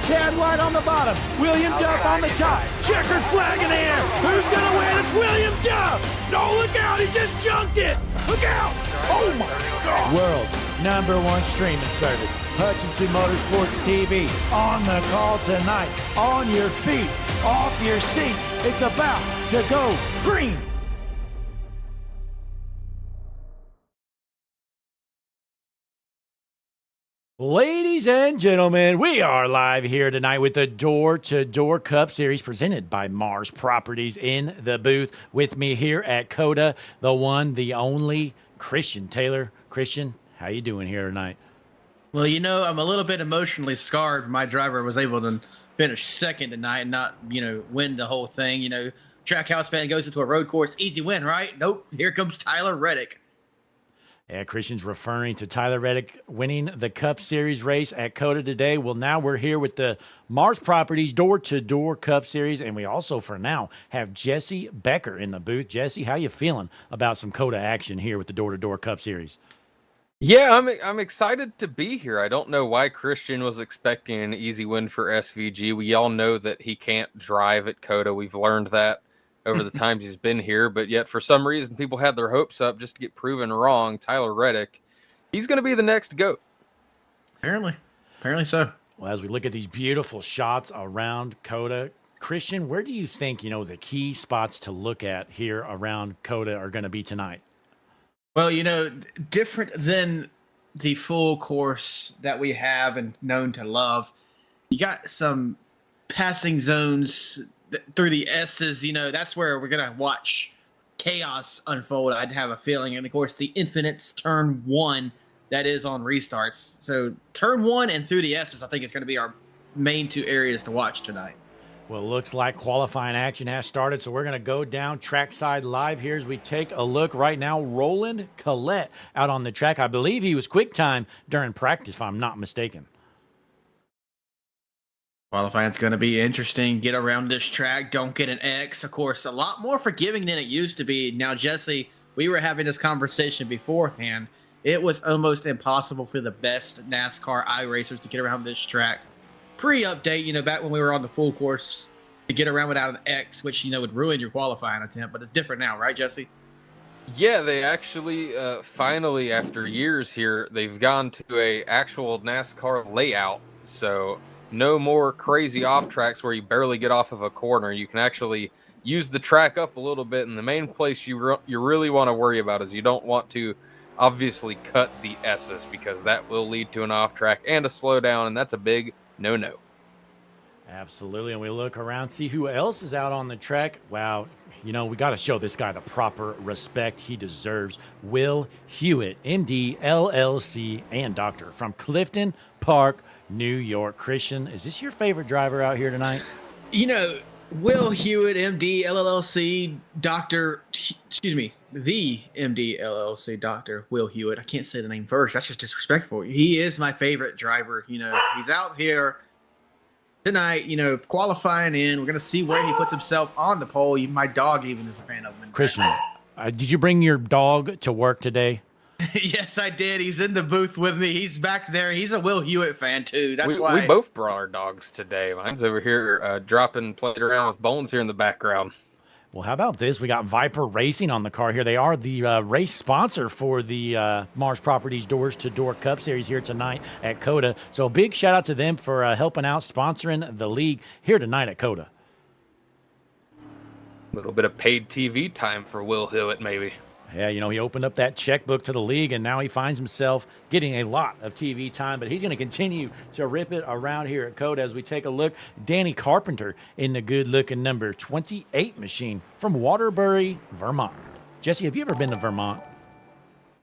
Chad White on the bottom. William Duff on the top. Checkered flag in the air. Who's going to win? It's William Duff. No, look out. He just junked it. Look out. Oh, my God. World's #1 streaming service. Hutchinson Motorsports TV. On the call tonight. On your feet. Off your seat. It's about to go green. Ladies and gentlemen, we are live here tonight with the Door-to-Door Cup Series presented by Mars Properties in the booth. With me here at COTA, the one, the only, Christian Taylor. Christian, how you doing here tonight? Well, you know, I'm a little bit emotionally scarred. My driver was able to finish second tonight and not, win the whole thing. Trackhouse fan goes into a road course, easy win, right? Nope, here comes Tyler Reddick. Yeah, Christian's referring to Tyler Reddick winning the Cup Series race at COTA today. Well, now we're here with the Mars Properties Door-to-Door Cup Series, and we also, for now, have Jesse Becker in the booth. Jesse, how you feeling about some COTA action here with the Door-to-Door Cup Series? Yeah, I'm excited to be here. I don't know why Christian was expecting an easy win for SVG. We all know that he can't drive at COTA. We've learned that over the times he's been here, but yet for some reason people had their hopes up just to get proven wrong. Tyler Reddick, he's going to be the next GOAT. Apparently so. Well, as we look at these beautiful shots around COTA, Christian, where do you think, the key spots to look at here around COTA are going to be tonight? Well, different than the full course that we have and known to love, you got some passing zones through the S's. That's where we're going to watch chaos unfold, I'd have a feeling. And, of course, the Infinites turn 1 that is on restarts. So turn 1 and through the S's, I think it's going to be our main 2 areas to watch tonight. Well, it looks like qualifying action has started, so we're going to go down trackside live here as we take a look right now. Roland Collette out on the track. I believe he was quick time during practice, if I'm not mistaken. Qualifying's going to be interesting. Get around this track. Don't get an X. Of course, a lot more forgiving than it used to be. Now, Jesse, we were having this conversation beforehand. It was almost impossible for the best NASCAR iRacers to get around this track. Pre-update, back when we were on the full course, to get around without an X, which, would ruin your qualifying attempt. But it's different now, right, Jesse? Yeah, they actually, finally, after years here, they've gone to a actual NASCAR layout. So no more crazy off tracks where you barely get off of a corner. You can actually use the track up a little bit. And the main place you really want to worry about is you don't want to obviously cut the S's, because that will lead to an off track and a slowdown. And that's a big no. Absolutely. And we look around, see who else is out on the track. Wow. We got to show this guy the proper respect he deserves. Will Hewitt, MD, LLC, and doctor from Clifton Park, New York. Christian, is this your favorite driver out here tonight? Will Hewitt, MD, LLC, doctor, the MD, LLC, doctor, Will Hewitt. I can't say the name first. That's just disrespectful. He is my favorite driver. He's out here tonight, qualifying in. We're going to see where he puts himself on the pole. My dog even is a fan of him. Christian, did you bring your dog to work today? Yes, I did. He's in the booth with me. He's back there. He's a Will Hewitt fan, too. That's why. We both brought our dogs today. Mine's over here playing around with Bones here in the background. Well, how about this? We got Viper Racing on the car here. They are the race sponsor for the Mars Properties Doors-to-Door Cup Series here tonight at COTA. So a big shout out to them for helping out, sponsoring the league here tonight at COTA. A little bit of paid TV time for Will Hewitt, maybe. Yeah, he opened up that checkbook to the league, and now he finds himself getting a lot of TV time. But he's going to continue to rip it around here at COTA as we take a look. Danny Carpenter in the good-looking number 28 machine from Waterbury, Vermont. Jesse, have you ever been to Vermont?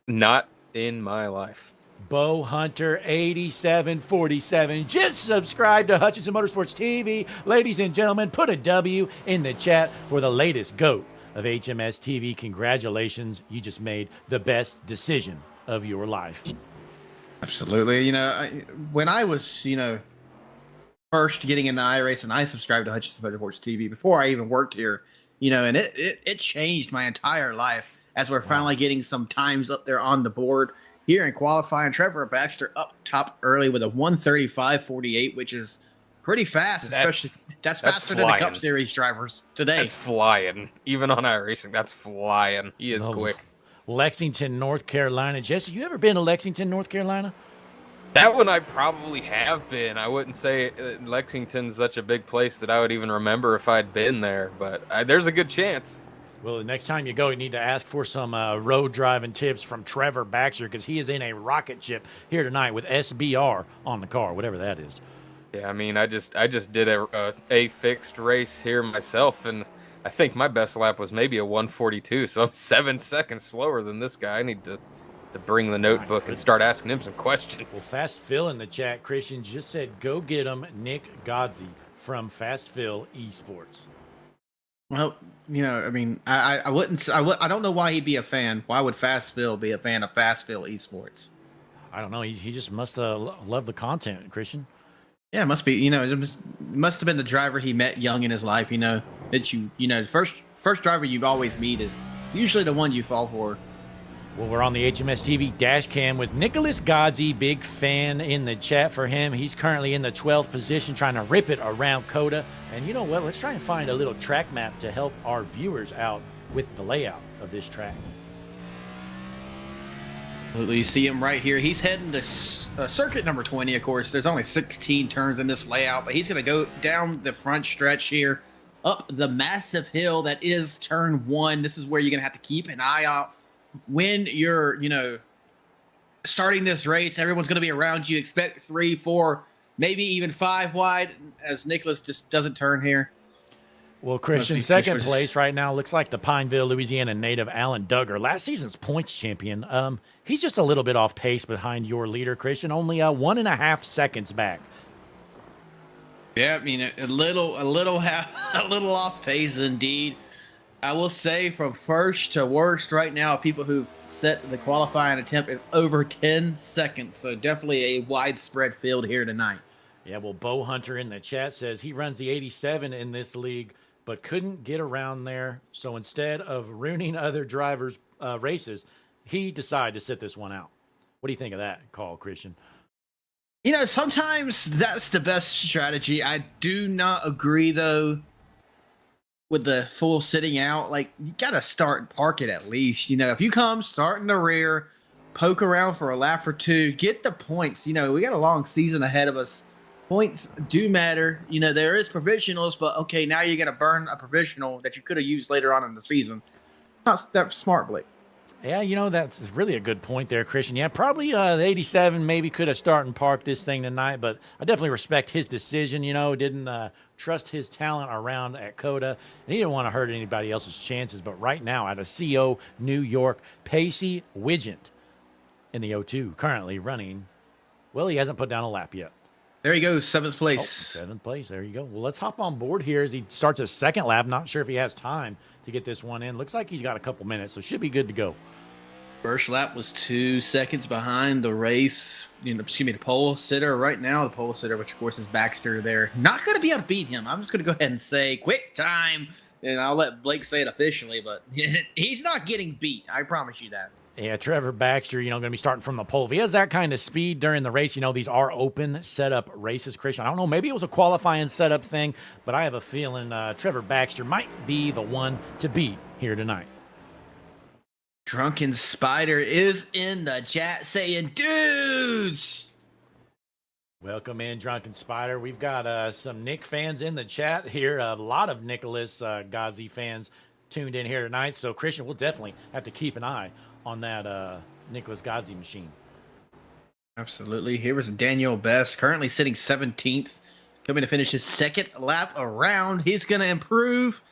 Not in my life. Bo Hunter 8747. Just subscribe to Hutchinson Motorsports TV. Ladies and gentlemen, put a W in the chat for the latest GOAT of HMS TV. Congratulations. You just made the best decision of your life. Absolutely. When I was, first getting into iRacing, I subscribed to Hutchinson Motorsports TV before I even worked here, and it changed my entire life as we're finally getting some times up there on the board here in qualifying. Trevor Baxter up top early with a 1:35.48, which is pretty fast, especially that's faster than the Cup Series drivers today. That's flying. Even on iRacing, that's flying. He is quick. Lexington, North Carolina. Jesse, you ever been to Lexington, North Carolina? That one I probably have been. I wouldn't say Lexington's such a big place that I would even remember if I'd been there, but there's a good chance. Well, the next time you go, you need to ask for some road driving tips from Trevor Baxter, because he is in a rocket ship here tonight with SBR on the car, whatever that is. Yeah, I mean, I just did a fixed race here myself, and I think my best lap was maybe a 1:42, so I'm 7 seconds slower than this guy. I need to bring the notebook and start asking him some questions. Well, Fast Phil in the chat, Christian, just said, go get him Nick Godsey from Fast Phil Esports. Well, you know, I mean, I don't know why he'd be a fan. Why would Fast Phil be a fan of Fast Phil Esports? I don't know. He just must love the content, Christian. Yeah, it must be. You know, it must have been the driver he met young in his life. You know, that the first driver you always meet is usually the one you fall for. Well, we're on the HMS TV dash cam with Nicholas Godsey. Big fan in the chat for him. He's currently in the 12th position trying to rip it around COTA. And you know what? Let's try and find a little track map to help our viewers out with the layout of this track. You see him right here. He's heading to circuit number 20, of course. There's only 16 turns in this layout, but he's going to go down the front stretch here, up the massive hill that is turn 1. This is where you're going to have to keep an eye out when you're, starting this race. Everyone's going to be around you. Expect 3, 4, maybe even 5 wide, as Nicholas just doesn't turn here. Well, Christian, second place right now looks like the Pineville, Louisiana native Alan Duggar, last season's points champion. He's just a little bit off pace behind your leader, Christian, only 1.5 seconds back. Yeah, I mean, a little off pace indeed. I will say from first to worst right now, people who set the qualifying attempt is over 10 seconds. So definitely a widespread field here tonight. Yeah, well, Bo Hunter in the chat says he runs the 87 in this league, but couldn't get around there. So instead of ruining other drivers' races, he decided to sit this one out. What do you think of that call, Christian? You know, sometimes that's the best strategy. I do not agree, though, with the full sitting out. Like, you got to start and park it at least. You know, if you come, start in the rear, poke around for a lap or two, get the points. You know, we got a long season ahead of us. Points do matter. You know, there is provisionals, but okay, now you're going to burn a provisional that you could have used later on in the season. Not that smart, Blake. Yeah, you know, that's really a good point there, Christian. Yeah, probably the 87 maybe could have started and parked this thing tonight, but I definitely respect his decision. You know, didn't trust his talent around at COTA, and he didn't want to hurt anybody else's chances. But right now, out of CO New York, Pacey Widgeon in the O2, currently running. Well, he hasn't put down a lap yet. There he goes, 7th place. Oh, 7th place. There you go. Well, let's hop on board here as he starts his second lap. Not sure if he has time to get this one in. Looks like he's got a couple minutes, so should be good to go. First lap was 2 seconds behind the race. The pole sitter right now. The pole sitter, which of course is Baxter there. Not going to be able to beat him. I'm just going to go ahead and say quick time. And I'll let Blake say it officially, but he's not getting beat. I promise you that. Yeah, Trevor Baxter, going to be starting from the pole. If he has that kind of speed during the race, these are open setup races, Christian. I don't know, maybe it was a qualifying setup thing, but I have a feeling Trevor Baxter might be the one to beat here tonight. Drunken Spider is in the chat saying, dudes! Welcome in, Drunken Spider. We've got some Nick fans in the chat here. A lot of Nicholas Godsey fans tuned in here tonight. So, Christian, we'll definitely have to keep an eye on that Nicholas Godsey machine. Absolutely. Here was Daniel Best, currently sitting 17th, coming to finish his second lap around. He's going to improve.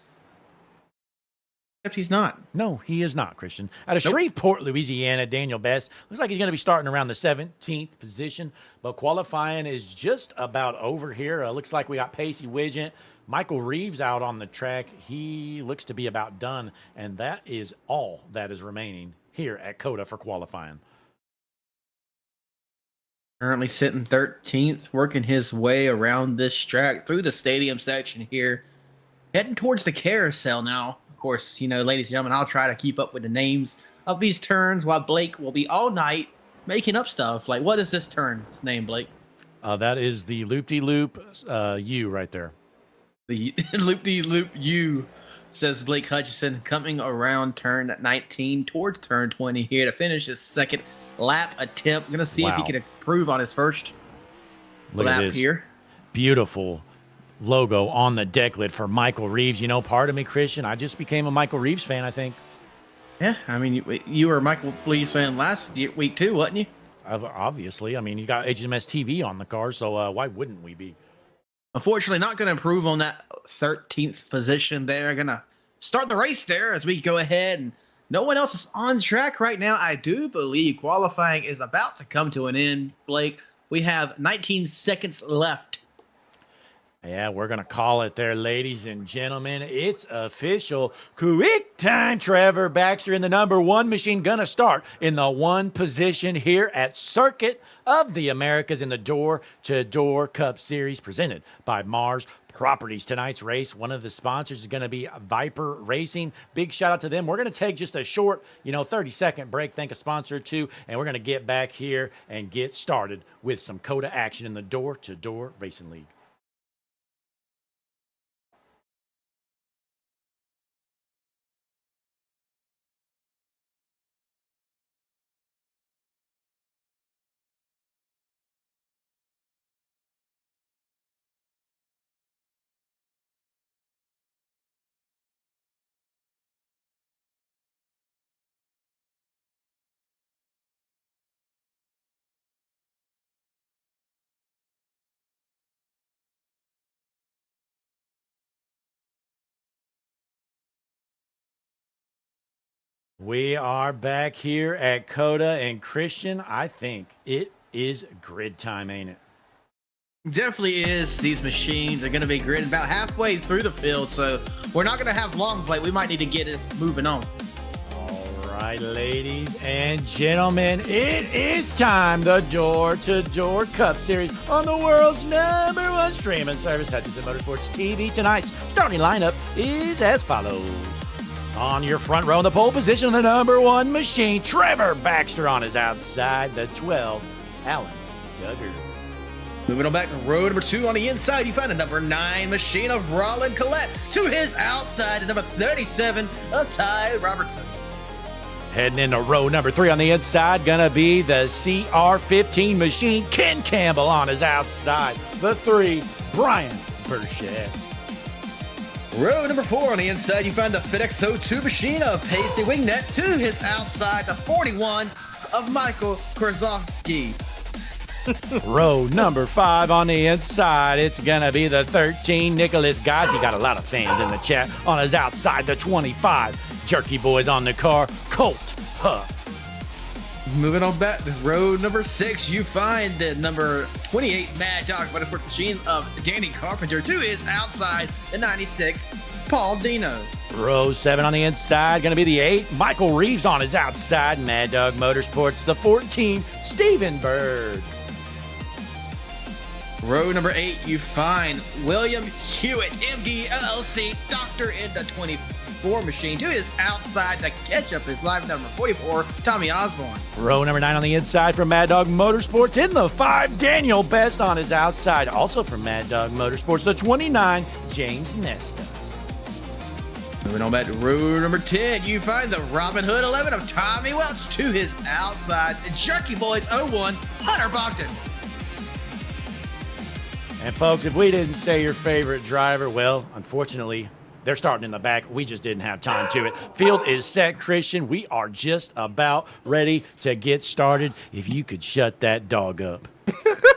Except he's not. No, he is not, Christian. Out of Shreveport, Louisiana, Daniel Best. Looks like he's going to be starting around the 17th position, but qualifying is just about over here. Looks like we got Pacey Widgeon. Michael Reeves out on the track. He looks to be about done, and that is all that is remaining here at COTA for qualifying. Currently sitting 13th, working his way around this track through the stadium section here. Heading towards the carousel now. Of course, ladies and gentlemen, I'll try to keep up with the names of these turns while Blake will be all night making up stuff. Like, what is this turn's name, Blake? That is the loop-de-loop U right there. The loop-de-loop U, says Blake Hutchison, coming around turn 19 towards turn 20 here to finish his second lap attempt. We're going to see if he can improve on his first lap here. Beautiful logo on the deck lid for Michael Reeves. You know, pardon me, Christian, I just became a Michael Reeves fan, I think. Yeah, I mean, you were a Michael Reeves fan last week too, wasn't you? Obviously. I mean, you got HMS TV on the car, so why wouldn't we be? Unfortunately, not going to improve on that 13th position there. Going to start the race there as we go ahead, and no one else is on track right now. I do believe qualifying is about to come to an end, Blake. We have 19 seconds left. Yeah, we're going to call it there, ladies and gentlemen. It's official. Quick time. Trevor Baxter in the number 1 machine going to start in the 1 position here at Circuit of the Americas in the Door-to-Door Cup Series presented by Mars Properties. Tonight's race, one of the sponsors is going to be Viper Racing. Big shout out to them. We're going to take just a short, 30-second break, thank a sponsor or two, and we're going to get back here and get started with some COTA action in the Door-to-Door Racing League. We are back here at COTA, and Christian, I think it is grid time, ain't it? Definitely is. These machines are going to be gridded about halfway through the field, so we're not going to have long play. We might need to get this moving on. All right, ladies and gentlemen, it is time. The Door-to-Door Cup Series on the world's number 1 streaming service, Hutchison Motorsports TV. Tonight's starting lineup is as follows. On your front row in the pole position, the number 1 machine, Trevor Baxter on his outside, the 12, Alan Duggar. Moving on back to row number 2 on the inside, you find the number 9 machine of Roland Collette. To his outside, the number 37 of Ty Robertson. Heading into row number 3 on the inside, gonna be the CR15 machine, Ken Campbell on his outside, the 3, Brian Burchett. Row number 4 on the inside, you find the FedEx 02 machine of Pacey Wingnet. To his outside, the 41 of Michael Krasowski. Row number 5 on the inside, it's gonna be the 13 Nicholas Guys. He got a lot of fans in the chat. On his outside, the 25 Jerky Boys on the car, Colt Huff. Moving on back to row number 6, you find the number 28 Mad Dog Motorsports machines of Danny Carpenter. To his outside, the 96 Paul Dino. Row 7 on the inside, going to be the 8 Michael Reeves on his outside, Mad Dog Motorsports, the 14 Stephen Bird. Row number 8, you find William Hewitt, MD LLC, Doctor in the 24 machine. To his outside, to catch up his live number 44, Tommy Osborne. Row number 9 on the inside from Mad Dog Motorsports. In the 5, Daniel Best on his outside. Also from Mad Dog Motorsports, the 29, James Nesta. Moving on back to row number 10, you find the Robin Hood 11 of Tommy Welch. To his outside, the Jerky Boys 01, Hunter Bogdan. And folks, if we didn't say your favorite driver, well, unfortunately, they're starting in the back. We just didn't have time to it. Field is set, Christian. We are just about ready to get started. If you could shut that dog up.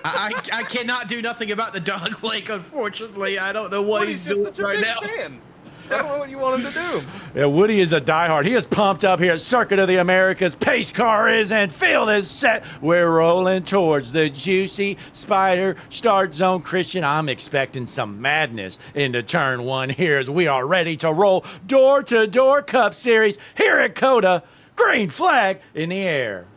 I cannot do nothing about the dog, Blake, unfortunately. I don't know what he's doing such a right big now. Fan. I don't know what you want him to do. Yeah, Woody is a diehard. He is pumped up here at Circuit of the Americas. Pace car is in. Field is set. We're rolling towards the juicy Spider start zone. Christian, I'm expecting some madness into turn 1 here as we are ready to roll. Door-to-Door Cup Series here at COTA. Green flag in the air.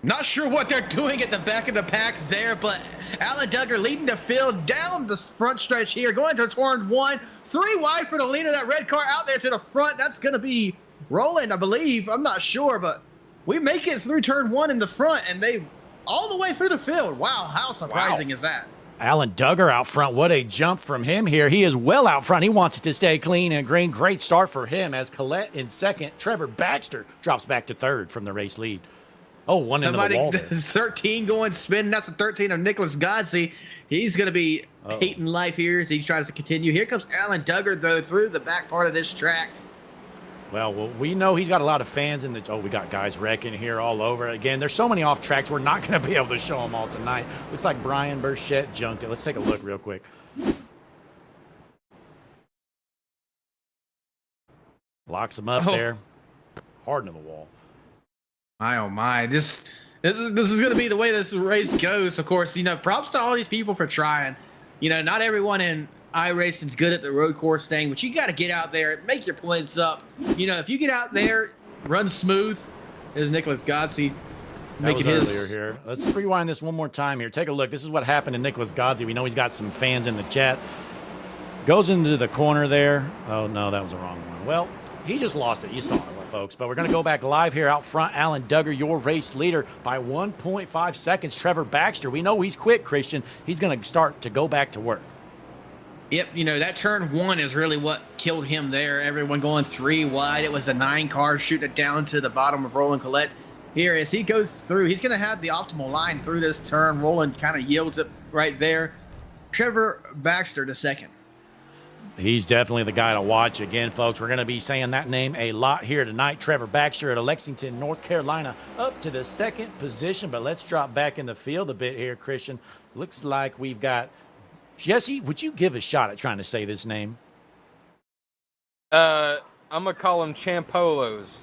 Not sure what they're doing at the back of the pack there, but Alan Duggar leading the field down the front stretch here, going to turn 1. 3 wide for the leader. That red car out there to the front. That's going to be Roland, I believe. I'm not sure, but we make it through turn 1 in the front, and they all the way through the field. Wow, how surprising is that? Alan Duggar out front. What a jump from him here. He is well out front. He wants it to stay clean and green. Great start for him as Collette in second. Trevor Baxter drops back to third from the race lead. Oh, one into the wall there. 13 going spin. That's the 13 of Nicholas Godsey. He's going to be hating life here as he tries to continue. Here comes Alan Duggar, though, through the back part of this track. Well, we know he's got a lot of fans in the. Oh, we got guys wrecking here all over. Again, there's so many off tracks. We're not going to be able to show them all tonight. Looks like Brian Burchett junked it. Let's take a look real quick. Locks him up there. Hard into the wall. My, oh, my. This is going to be the way this race goes. Of course, props to all these people for trying. Not everyone in iRacing's good at the road course thing, but you got to get out there, make your points up. If you get out there, run smooth. There's Nicholas Godsey making his earlier here. Let's rewind this one more time here. Take a look. This is what happened to Nicholas Godsey. We know he's got some fans in the chat. Goes into the corner there. Oh no, that was the wrong one. Well, he just lost it. You saw it, folks. But we're going to go back live here out front. Alan Duggar, your race leader by 1.5 seconds. Trevor Baxter, we know he's quick, Christian. He's going to start to go back to work. Yep, that turn one is really what killed him there. Everyone going 3 wide. It was the 9 cars shooting it down to the bottom of Roland Collette. Here, as he goes through, he's going to have the optimal line through this turn. Roland kind of yields it right there. Trevor Baxter to second. He's definitely the guy to watch. Again, folks, we're going to be saying that name a lot here tonight. Trevor Baxter at Lexington, North Carolina, up to the second position. But let's drop back in the field a bit here, Christian. Looks like we've got Jesse. Would you give a shot at trying to say this name? I'm going to call him Champolos.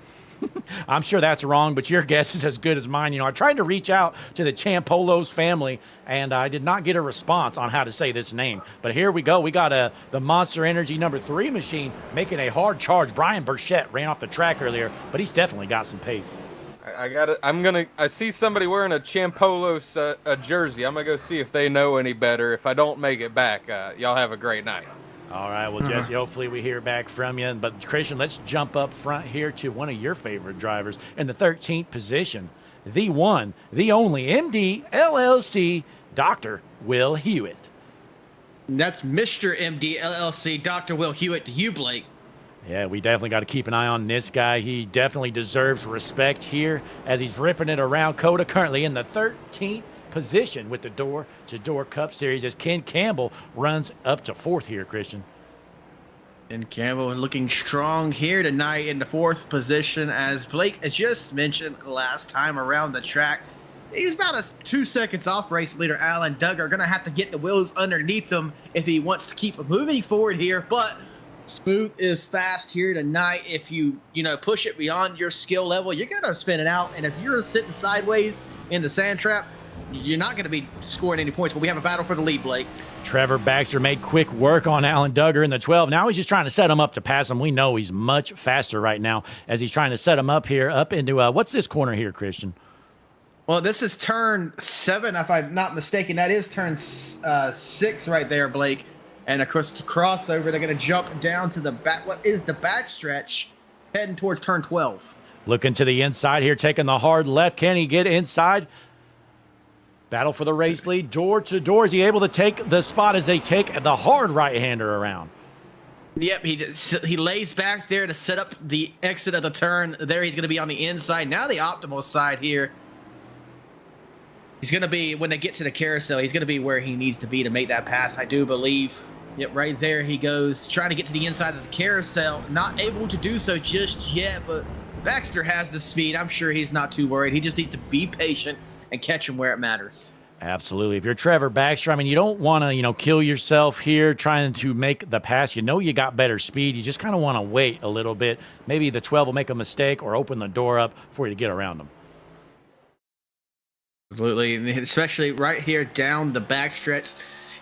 I'm sure that's wrong, but your guess is as good as mine. I tried to reach out to the Champolos family, and I did not get a response on how to say this name. But here we go. We got the Monster Energy number 3 machine making a hard charge. Brian Burchett ran off the track earlier, but he's definitely got some pace. I see somebody wearing a Champolos jersey. I'm going to go see if they know any better. If I don't make it back, y'all have a great night. All right, well, Jesse, hopefully we hear back from you. But, Christian, let's jump up front here to one of your favorite drivers in the 13th position, the one, the only MD LLC, Dr. Will Hewitt. That's Mr. MD LLC, Dr. Will Hewitt to you, Blake. Yeah, we definitely got to keep an eye on this guy. He definitely deserves respect here as he's ripping it around COTA, currently in the 13th position with the door-to-door Cup Series as Ken Campbell runs up to 4th here, Christian. And Campbell looking strong here tonight in the 4th position, as Blake just mentioned last time around the track. He's about 2 seconds off race leader Alan Duggar. Going to have to get the wheels underneath him if he wants to keep moving forward here, but smooth is fast here tonight. If you push it beyond your skill level, you're going to spin it out, and if you're sitting sideways in the sand trap, you're not going to be scoring any points, but we have a battle for the lead, Blake. Trevor Baxter made quick work on Alan Duggar in the 12. Now he's just trying to set him up to pass him. We know he's much faster right now as he's trying to set him up here, up into, what's this corner here, Christian? Well, this is turn 7, if I'm not mistaken. That is turn 6 right there, Blake. And, of course, the crossover, they're going to jump down to the back. What is the back stretch heading towards turn 12? Looking to the inside here, taking the hard left. Can he get inside? Battle for the race lead, door to door. Is he able to take the spot as they take the hard right-hander around? Yep, he lays back there to set up the exit of the turn. There he's going to be on the inside. Now the optimal side here. He's going to be, when they get to the carousel, he's going to be where he needs to be to make that pass, I do believe. Yep, right there he goes, trying to get to the inside of the carousel. Not able to do so just yet, but Baxter has the speed. I'm sure he's not too worried. He just needs to be patient and catch him where it matters. Absolutely. If you're Trevor Baxter, you don't want to, kill yourself here trying to make the pass. You got better speed. You just kind of want to wait a little bit. Maybe the 12 will make a mistake or open the door up for you to get around them. Absolutely, especially right here down the backstretch.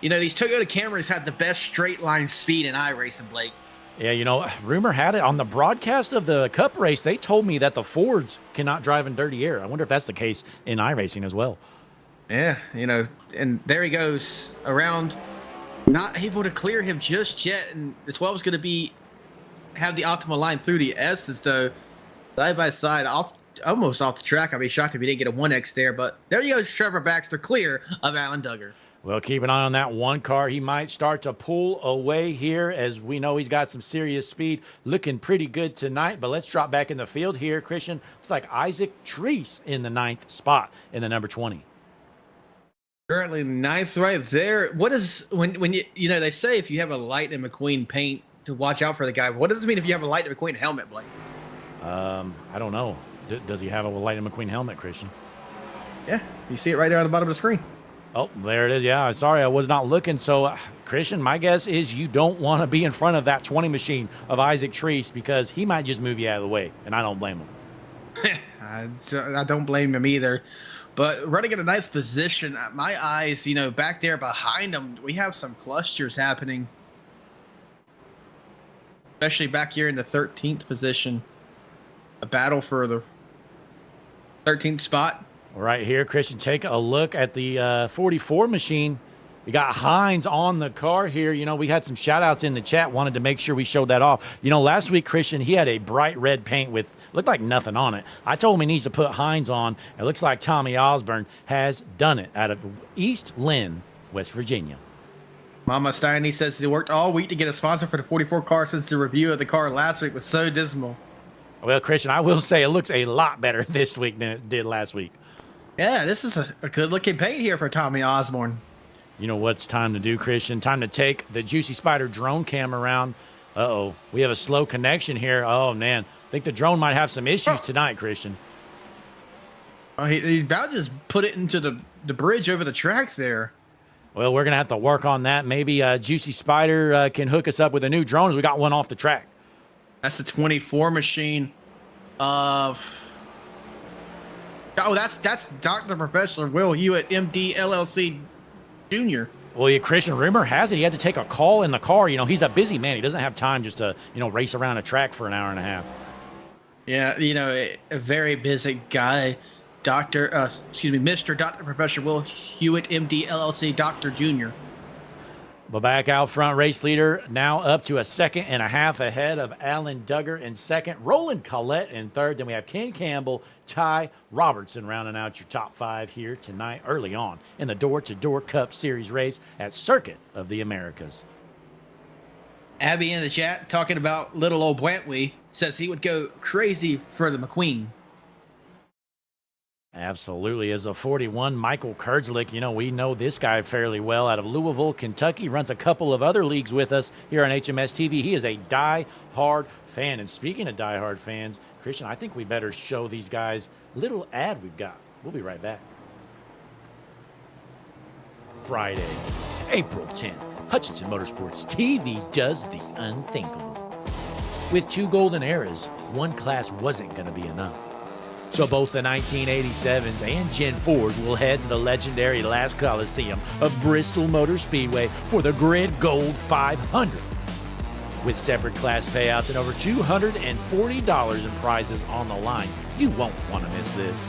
These Toyota Camrys have the best straight line speed in iRacing, Blake. Yeah, rumor had it on the broadcast of the Cup race, they told me that the Fords cannot drive in dirty air. I wonder if that's the case in iRacing as well. Yeah, and there he goes around, not able to clear him just yet. And the 12 is going to have the optimal line through the S's, though, side by side, almost off the track. I'd be shocked if he didn't get a 1X there, but there you go, Trevor Baxter, clear of Alan Duggar. Well, keep an eye on that one car. He might start to pull away here, as we know he's got some serious speed. Looking pretty good tonight, but let's drop back in the field here. Christian, looks like Isaac Treese in the 9th spot in the number 20. Currently 9th right there. What is, when you know, they say if you have a Light and McQueen paint to watch out for the guy. What does it mean if you have a Light and McQueen helmet, Blake? I don't know. Does he have a Light and McQueen helmet, Christian? Yeah, you see it right there on the bottom of the screen. Oh, there it is. Yeah, sorry, I was not looking. So, Christian, my guess is you don't want to be in front of that 20 machine of Isaac Treese, because he might just move you out of the way, and I don't blame him. I don't blame him either. But running in a nice position, my eyes, you know, back there behind him, we have some clusters happening. Especially back here in the 13th position. A battle for the 13th spot. Right here, Christian, take a look at the 44 machine. We got Hines on the car here. You know, we had some shout-outs in the chat. Wanted to make sure we showed that off. You know, last week, Christian, he had a bright red paint with, looked like nothing on it. I told him he needs to put Hines on. It looks like Tommy Osborne has done it out of East Lynn, West Virginia. Mama Steiny says he worked all week to get a sponsor for the 44 car since the review of the car last week was so dismal. Well, Christian, I will say it looks a lot better this week than it did last week. Yeah, this is a good-looking paint here for Tommy Osborne. You know what's time to do, Christian? Time to take the Juicy Spider drone cam around. Uh-oh, we have a slow connection here. Oh, man. I think the drone might have some issues tonight, Christian. He about just put it into the bridge over the track there. Well, we're going to have to work on that. Maybe Juicy Spider can hook us up with a new drone, as we got one off the track. That's the 24 machine of... Oh, that's Dr. Professor Will Hewitt, MD, LLC, Jr. Well, yeah, Christian, rumor has it he had to take a call in the car. You know, he's a busy man. He doesn't have time just to, you know, race around a track for an hour and a half. Yeah, you know, a very busy guy. Mr. Dr. Professor Will Hewitt, MD, LLC, Dr. Jr. But back out front, race leader now up to a 2.5 seconds ahead of Alan Duggar in second, Roland Collette in third. Then we have Ken Campbell, Ty Robertson rounding out your top 5 here tonight early on in the Door-to-Door Cup Series race at Circuit of the Americas. Abby in the chat talking about little old Bwantwe says he would go crazy for the McQueen. Absolutely. As a 41, Michael Kurdzlik, you know, we know this guy fairly well out of Louisville, Kentucky, runs a couple of other leagues with us here on HMS TV. He is a die-hard fan. And speaking of die-hard fans, Christian, I think we better show these guys a little ad we've got. We'll be right back. Friday, April 10th, Hutchinson Motorsports TV does the unthinkable. With 2 golden eras, one class wasn't going to be enough. So both the 1987s and Gen 4s will head to the legendary Last Coliseum of Bristol Motor Speedway for the Grid Gold 500. With separate class payouts and over $240 in prizes on the line, you won't want to miss this.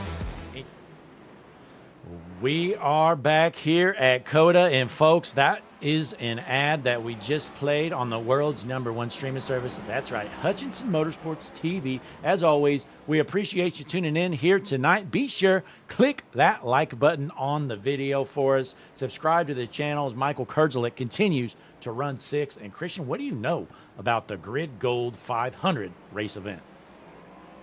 We are back here at COTA, and folks, that is an ad that we just played on the world's #1 streaming service. That's right, Hutchinson Motorsports TV. As always, we appreciate you tuning in here tonight. Be sure, click that like button on the video for us. Subscribe to the channel as Michael Kurdzlik continues to run 6. And Christian, what do you know about the Grid Gold 500 race event?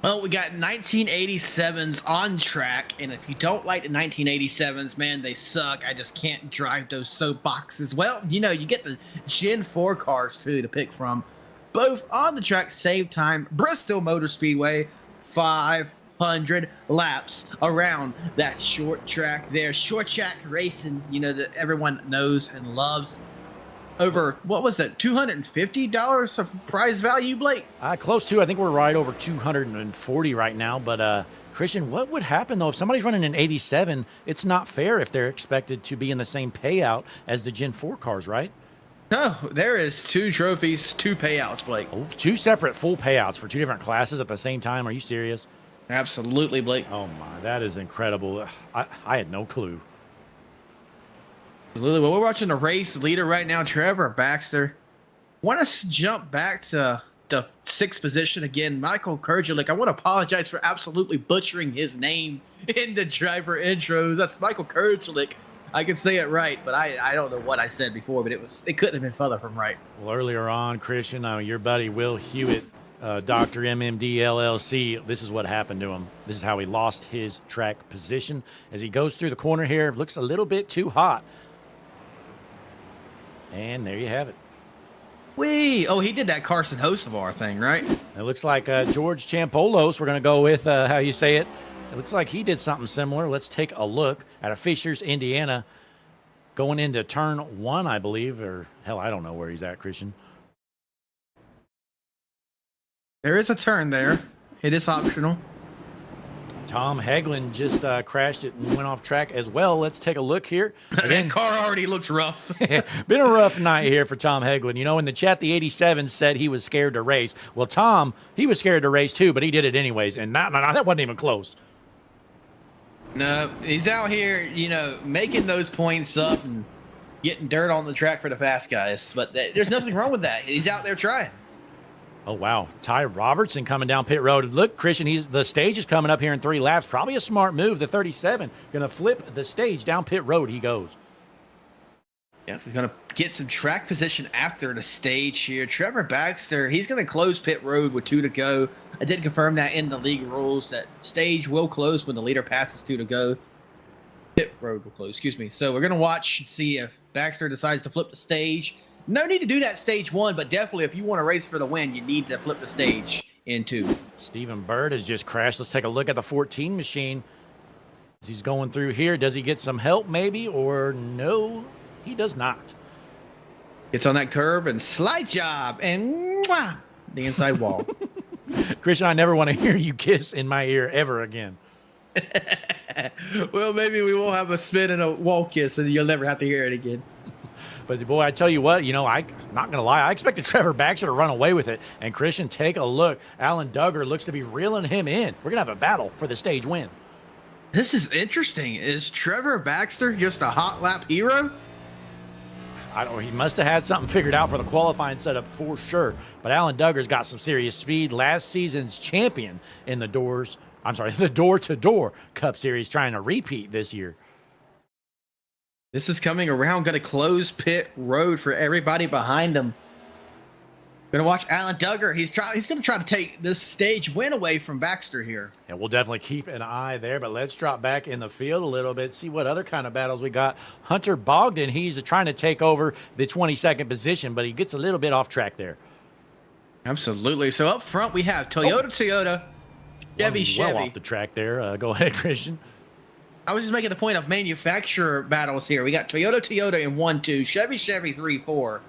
Well, we got 1987s on track, and if you don't like the 1987s, man, they suck. I just can't drive those soapboxes. Well, you know, you get the Gen 4 cars, too, to pick from. Both on the track, same time, Bristol Motor Speedway, 500 laps around that short track there. Short track racing, you know, that everyone knows and loves. Over, what was that, $250 of prize value, Blake? Close to. I think we're right over 240 right now. But, Christian, what would happen, though, if somebody's running an 87? It's not fair if they're expected to be in the same payout as the Gen 4 cars, right? No, there is 2 trophies, 2 payouts, Blake. Oh, 2 separate full payouts for 2 different classes at the same time. Are you serious? Absolutely, Blake. Oh, my, that is incredible. I had no clue. Absolutely. Well, we're watching the race leader right now, Trevor Baxter. Want to jump back to the 6th position again, Michael Kurdzlik. I want to apologize for absolutely butchering his name in the driver intros. That's Michael Kurdzlik, I could say it right, but I don't know what I said before, but it couldn't have been further from right. Well, earlier on, Christian, your buddy Will Hewitt, Dr. MMD LLC, this is what happened to him. This is how he lost his track position. As he goes through the corner here, looks a little bit too hot. And there you have it. Oh, he did that Carson Hocevar thing, right? It looks like George Champolos, we're going to go with how you say it. It looks like he did something similar. Let's take a look at Fishers, Indiana, going into turn 1, I believe, or hell, I don't know where he's at, Christian. There is a turn there. It is optional. Tom Hagelin just crashed it and went off track as well. Let's take a look here. That car already looks rough. Been a rough night here for Tom Hagelin. You know, in the chat, the 87 said he was scared to race. Well, Tom, he was scared to race too, but he did it anyways, and that wasn't even close. No, he's out here, making those points up and getting dirt on the track for the fast guys. But there's nothing wrong with that. He's out there trying. Oh, wow. Ty Robertson coming down pit road. Look, Christian, the stage is coming up here in 3 laps. Probably a smart move. The 37 going to flip the stage down pit road. He goes. Yeah, we're going to get some track position after the stage here. Trevor Baxter, he's going to close pit road with 2 to go. I did confirm that in the league rules that stage will close when the leader passes 2 to go. Pit road will close, excuse me. So we're going to watch and see if Baxter decides to flip the stage. No need to do that stage 1, but definitely if you want to race for the win, you need to flip the stage in 2. Stephen Bird has just crashed. Let's take a look at the 14 machine. As he's going through here, does he get some help maybe, or no, he does not. Gets on that curb and slide job and mwah, the inside wall. Christian, I never want to hear you kiss in my ear ever again. Well, maybe we will have a spin and a wall kiss and you'll never have to hear it again. But, boy, I tell you what, I'm not going to lie. I expected Trevor Baxter to run away with it. And, Christian, take a look. Alan Duggar looks to be reeling him in. We're going to have a battle for the stage win. This is interesting. Is Trevor Baxter just a hot lap hero? I don't know. He must have had something figured out for the qualifying setup for sure. But Alan Duggar's got some serious speed. Last season's champion in the door-to-door Cup Series, trying to repeat this year. This is coming around, going to close pit road for everybody behind him. Going to watch Alan Duggar. He's going to try to take this stage win away from Baxter here. And we'll definitely keep an eye there, but let's drop back in the field a little bit, see what other kind of battles we got. Hunter Bogdan, he's trying to take over the 22nd position, but he gets a little bit off track there. Absolutely. So up front, we have Toyota, Chevy. Well off the track there. Go ahead, Christian. I was just making the point of manufacturer battles here. We got Toyota in 1-2, Chevy 3-4,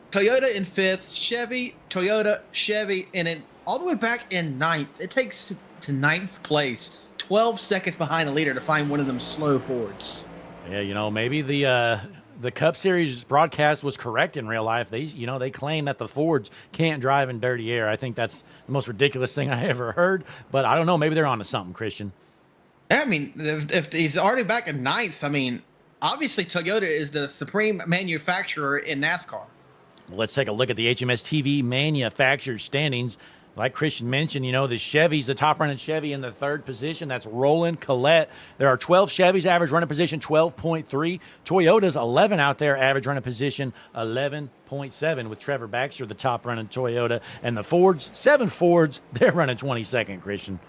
Toyota in 5th, Toyota, Chevy, and then all the way back in 9th. It takes to 9th place, 12 seconds behind the leader to find one of them slow Fords. Yeah, maybe the Cup Series broadcast was correct in real life. They claim that the Fords can't drive in dirty air. I think that's the most ridiculous thing I ever heard, but I don't know. Maybe they're onto something, Christian. I mean, if he's already back in 9th, I mean, obviously Toyota is the supreme manufacturer in NASCAR. Well, let's take a look at the HMS TV manufacturer standings. Like Christian mentioned, the Chevy's the top running Chevy in the 3rd position. That's Roland Collette. There are 12 Chevys, average running position 12.3. Toyota's 11 out there, average running position 11.7, with Trevor Baxter, the top running Toyota. And the Fords, 7 Fords, they're running 22nd, Christian.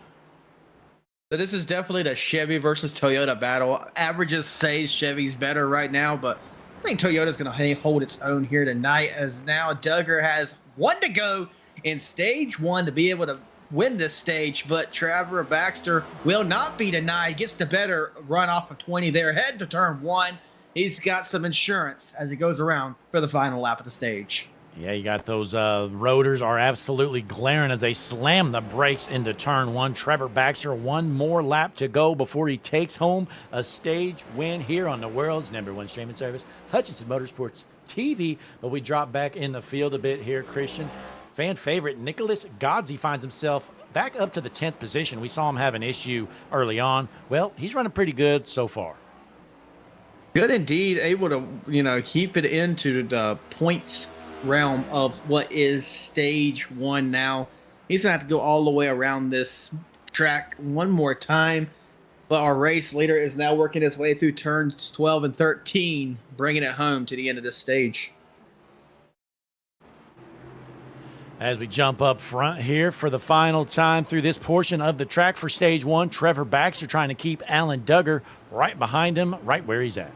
So this is definitely the Chevy versus Toyota battle. Averages say Chevy's better right now, but I think Toyota's going to hold its own here tonight, as now Duggar has 1 to go in stage 1 to be able to win this stage, but Trevor Baxter will not be denied. Gets the better run off of 20 there. Head to turn 1. He's got some insurance as he goes around for the final lap of the stage. Yeah, you got those rotors are absolutely glaring as they slam the brakes into turn 1. Trevor Baxter, 1 more lap to go before he takes home a stage win here on the world's #1 streaming service, Hutchinson Motorsports TV. But we drop back in the field a bit here, Christian. Fan favorite Nicholas Godsey finds himself back up to the 10th position. We saw him have an issue early on. Well, he's running pretty good so far. Good indeed, able to keep it into the points realm of what is stage 1 now. He's gonna have to go all the way around this track one more time. But our race leader is now working his way through turns 12 and 13, bringing it home to the end of this stage. As we jump up front here for the final time through this portion of the track for stage one, Trevor Baxter trying to keep Alan Duggar right behind him, right where he's at.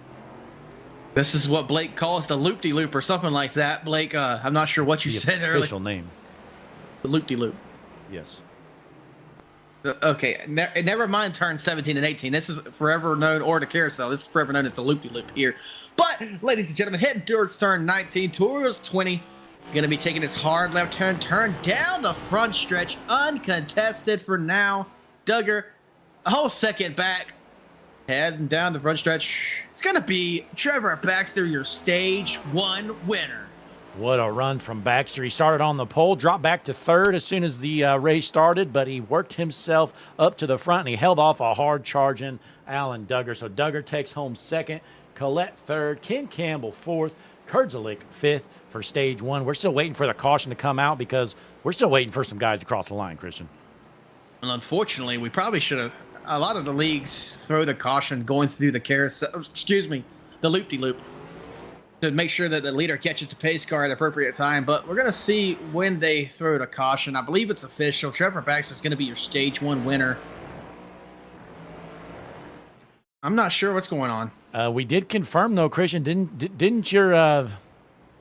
This is what Blake calls the loop-de-loop or something like that. Blake, I'm not sure what you said earlier. Official name. The loop-de-loop. Yes. Okay, never mind turn 17 and 18. This is forever known, or the carousel. This is forever known as the loop-de-loop here. But, ladies and gentlemen, heading towards turn 19, towards 20. Going to be taking this hard left turn down the front stretch, uncontested for now. Duggar, a whole second back, heading down the front stretch. It's going to be Trevor Baxter, your stage one winner. What a run from Baxter. He started on the pole, dropped back to third as soon as the race started, but he worked himself up to the front, and he held off a hard-charging Alan Duggar. So Duggar takes home second, Collette third, Ken Campbell fourth, Kurdzalik fifth for stage one. We're still waiting for the caution to come out because we're still waiting for some guys to cross the line, Christian. Well, unfortunately, we probably should have. A lot of the leagues throw the caution going through the carousel, the loop-de-loop, to make sure that the leader catches the pace car at the appropriate time. But we're going to see when they throw the caution. I believe it's official. Trevor Baxter is going to be your stage one winner. I'm not sure what's going on. We did confirm, though, Christian. Didn't your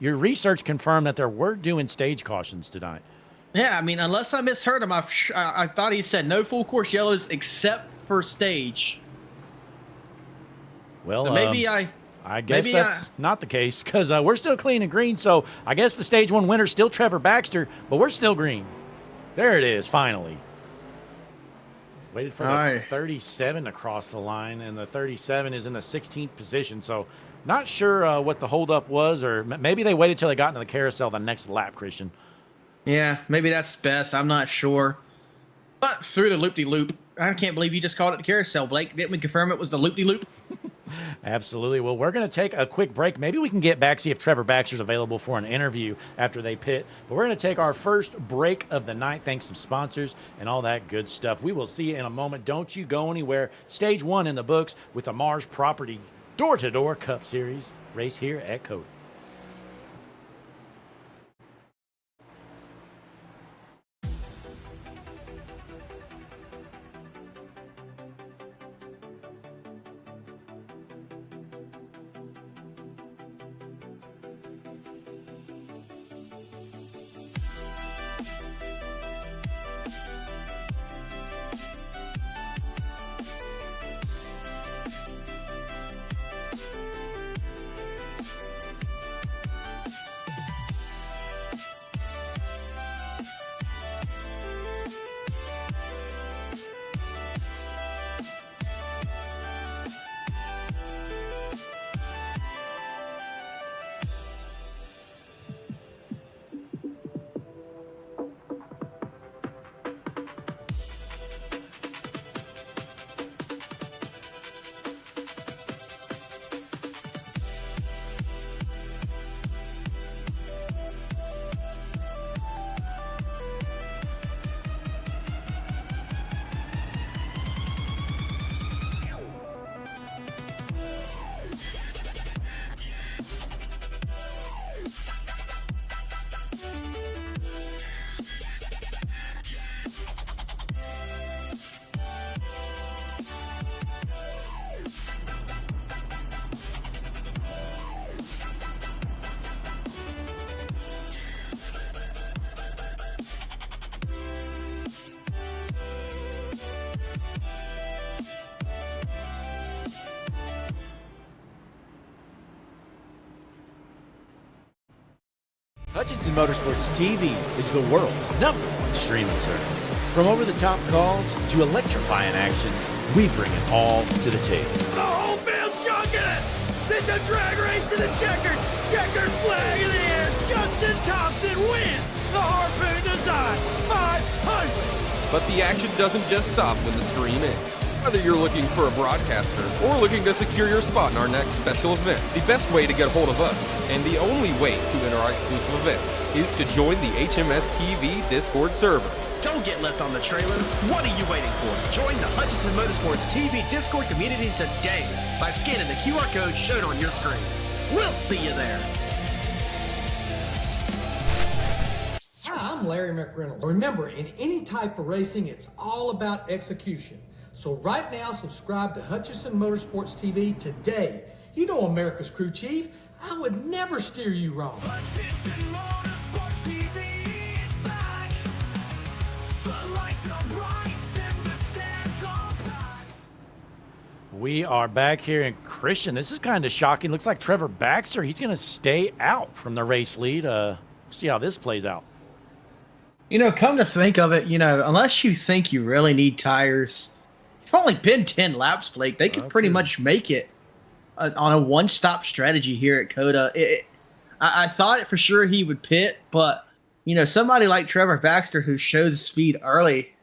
research confirm that there were doing stage cautions tonight? Yeah, I mean, unless I misheard him, I thought he said no full course yellows except for stage. Well, so maybe I guess that's not the case because we're still clean and green. So I guess the stage one winner is still Trevor Baxter, but we're still green. There it is, finally. Waited for the 37 to cross the line, and the 37 is in the 16th position. So not sure what the holdup was, or maybe they waited till they got into the carousel the next lap, Christian. Yeah, maybe that's best. I'm not sure. But through the loop-de-loop, I can't believe you just called it the carousel, Blake. Didn't we confirm it was the loop-de-loop? Absolutely. Well, we're going to take a quick break. Maybe we can get back, see if Trevor Baxter's available for an interview after they pit. But we're going to take our first break of the night. Thanks to sponsors and all that good stuff. We will see you in a moment. Don't you go anywhere. Stage one in the books with the Mars Property Door-to-Door Cup Series race here at COTA. Hutchinson Motorsports TV is the world's #1 streaming service. From over-the-top calls to electrifying action, we bring it all to the table. The whole field's chunking it. It's a drag race to the checkered flag in the air. Justin Thompson wins the Harpoon Design 500. But the action doesn't just stop when the stream ends. Whether you're looking for a broadcaster or looking to secure your spot in our next special event, the best way to get a hold of us, and the only way to enter our exclusive events, is to join the HMS TV Discord server. Don't get left on the trailer. What are you waiting for? Join the Hutchinson Motorsports TV Discord community today by scanning the QR code shown on your screen. We'll see you there. Hi, I'm Larry McReynolds. Remember, in any type of racing, it's all about execution. So right now, subscribe to Hutchinson Motorsports TV today. You know America's crew chief. I would never steer you wrong. Hutchinson Motorsports TV is back. The lights are bright and the stands are packed. We are back here in Christian. This is kind of shocking. Looks like Trevor Baxter, he's going to stay out from the race lead. See how this plays out. You know, come to think of it, you know, unless you think you really need tires, it's only been 10 laps, Blake. They could pretty much make it on a one-stop strategy here at COTA. I thought for sure he would pit, but, you know, somebody like Trevor Baxter who showed speed early,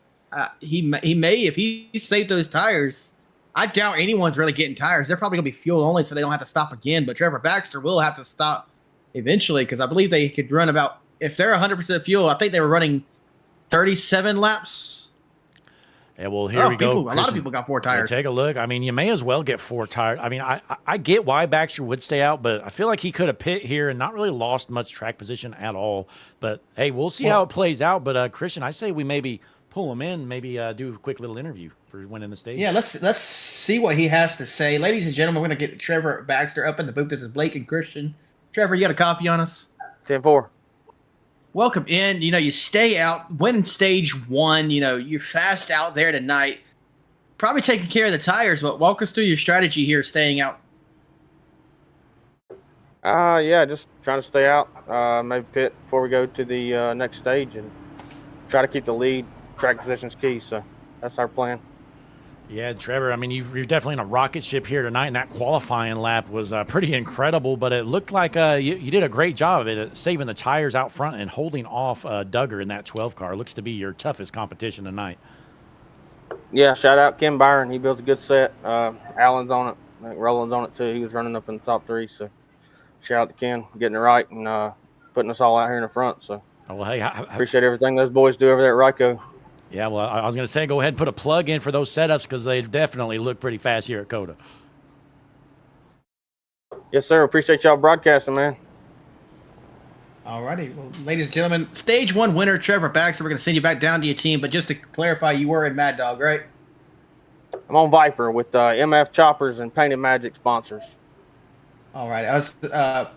he may, if he saved those tires, I doubt anyone's really getting tires. They're probably going to be fuel only so they don't have to stop again, but Trevor Baxter will have to stop eventually because I believe they could run about, if they're 100% fuel, I think they were running 37 laps. Yeah, well, here we go. A lot of people got 4 tires. Take a look. I mean, you may as well get 4 tires. I mean, I get why Baxter would stay out, but I feel like he could have pit here and not really lost much track position at all. But, hey, we'll see how it plays out. But, Christian, I say we maybe pull him in, maybe do a quick little interview for winning the stage. Yeah, let's see what he has to say. Ladies and gentlemen, we're going to get Trevor Baxter up in the booth. This is Blake and Christian. Trevor, you got a copy on us? 10-4. Welcome in. You know, you stay out, win stage 1. You know, you're fast out there tonight. Probably taking care of the tires, but walk us through your strategy here staying out. Yeah, just trying to stay out. Maybe pit before we go to the next stage and try to keep the lead. Track position's key, so that's our plan. Yeah, Trevor, I mean, you're definitely in a rocket ship here tonight, and that qualifying lap was pretty incredible, but it looked like you did a great job of it, saving the tires out front and holding off Duggar in that 12 car. Looks to be your toughest competition tonight. Yeah, shout out Ken Byron. He builds a good set. Allen's on it. I think Roland's on it, too. He was running up in the top 3, so shout out to Ken getting it right and putting us all out here in the front. So well, hey, appreciate everything those boys do over there at Ryco. Yeah, well, I was going to say go ahead and put a plug in for those setups because they definitely look pretty fast here at COTA. Yes, sir. Appreciate y'all broadcasting, man. All righty. Well, ladies and gentlemen, stage 1 winner, Trevor Baxter. We're going to send you back down to your team, but just to clarify, you were in Mad Dog, right? I'm on Viper with MF Choppers and Painted Magic sponsors. All right. I was.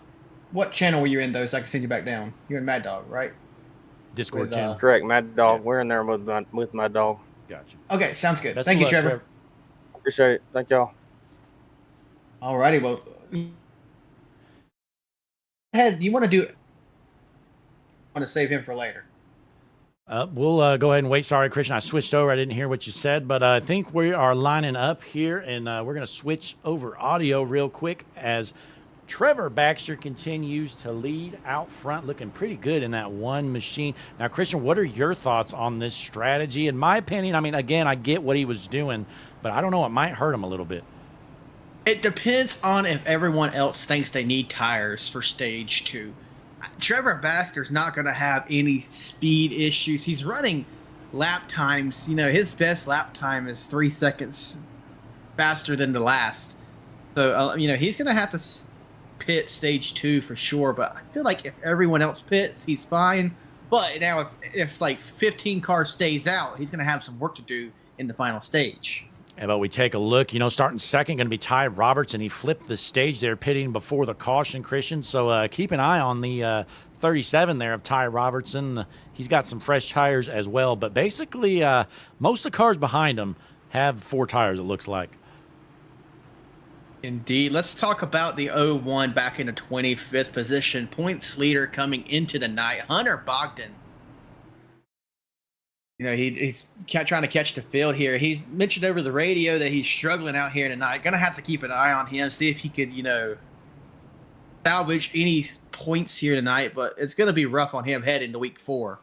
What channel were you in, though, so I can send you back down? You're in Mad Dog, right? Discord channel. Correct, Mad Dog. Yeah. We're in there with my dog. Gotcha. Okay, sounds good. Best Thank you, luck, Trevor. Appreciate it. Thank y'all. All righty. Well, ahead. You want to do? Want to save him for later? We'll go ahead and wait. Sorry, Christian, I switched over. I didn't hear what you said, but I think we are lining up here, and we're going to switch over audio real quick as Trevor Baxter continues to lead out front, looking pretty good in that one machine. Now, Christian, what are your thoughts on this strategy? In my opinion, I mean, again, I get what he was doing, but I don't know, it might hurt him a little bit. It depends on if everyone else thinks they need tires for stage 2. Trevor Baxter's not going to have any speed issues. He's running lap times. You know, his best lap time is 3 seconds faster than the last. So, you know, he's going to have to pit stage 2 for sure, but I feel like if everyone else pits, he's fine. But now if like 15 cars stays out, he's going to have some work to do in the final stage. Yeah, but we take a look, you know, starting second going to be Ty Roberts, and he flipped the stage there, pitting before the caution, Christian. So keep an eye on the 37 there of Ty Robertson. He's got some fresh tires as well, but basically most of the cars behind him have 4 tires, it looks like. Indeed. Let's talk about the 01 back in the 25th position. Points leader coming into the night, Hunter Bogdan. You know, he's trying to catch the field here. He mentioned over the radio that he's struggling out here tonight. Going to have to keep an eye on him, see if he could, you know, salvage any points here tonight. But it's going to be rough on him heading to week 4.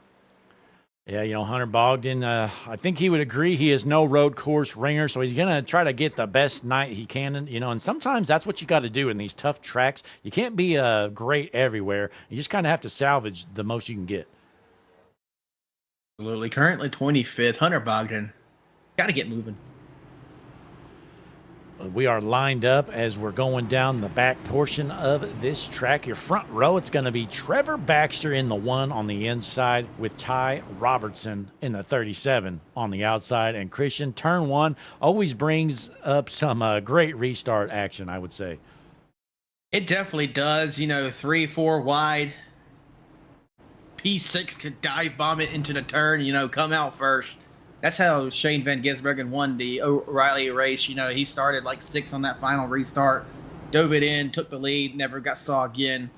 Yeah, you know, Hunter Bogdan, I think he would agree he is no road course ringer, so he's going to try to get the best night he can, and sometimes that's what you got to do in these tough tracks. You can't be great everywhere. You just kind of have to salvage the most you can get. Absolutely. Currently 25th. Hunter Bogdan. Got to get moving. We are lined up as we're going down the back portion of this track. Your front row, it's going to be Trevor Baxter in the 1 on the inside with Ty Robertson in the 37 on the outside. And Christian, turn 1 always brings up some great restart action, I would say. It definitely does. 3, 4 wide. P6 could dive bomb it into the turn, come out first. That's how Shane Van Gisbergen won the O'Reilly race. He started like 6th on that final restart, dove it in, took the lead, never saw again.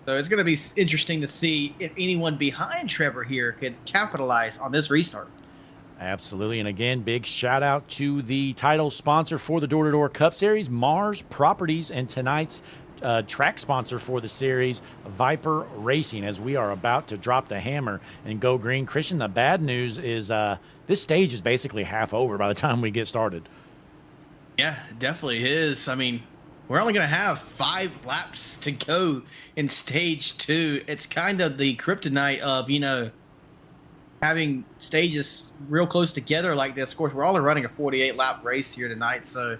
So it's going to be interesting to see if anyone behind Trevor here could capitalize on this restart. Absolutely. And again, big shout out to the title sponsor for the Door-to-Door Cup Series, Mars Properties, and tonight's track sponsor for the series, Viper Racing, as we are about to drop the hammer and go green. Christian, the bad news is this stage is basically half over by the time we get started. Yeah, it definitely is. I mean, we're only going to have 5 laps to go in stage 2. It's kind of the kryptonite of, having stages real close together like this. Of course, we're only running a 48-lap race here tonight, so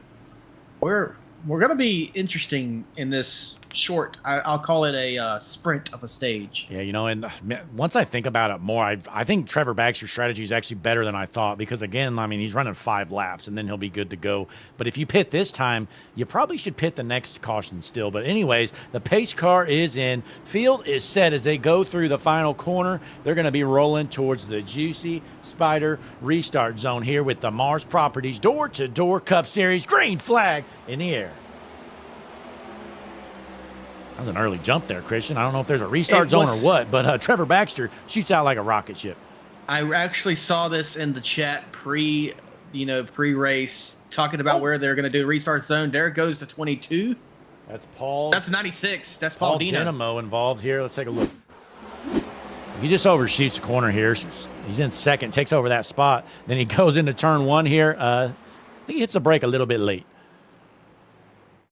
we're going to be interesting in this short, I'll call it a sprint of a stage. Yeah, and once I think about it more, I think Trevor Baxter's strategy is actually better than I thought because, again, he's running 5 laps and then he'll be good to go. But if you pit this time, you probably should pit the next caution still. But anyways, the pace car is in. Field is set as they go through the final corner. They're going to be rolling towards the Juicy Spider restart zone here with the Mars Properties Door-to-Door Cup Series green flag in the air. That was an early jump there, Christian. I don't know if there's a restart zone or what, but Trevor Baxter shoots out like a rocket ship. I actually saw this in the chat pre-race, talking about where they're going to do restart zone. There it goes to 22. That's Paul. That's 96. That's Paul Dino. Dynamo involved here. Let's take a look. He just overshoots the corner here. He's in second, takes over that spot. Then he goes into turn 1 here. I think he hits the brake a little bit late.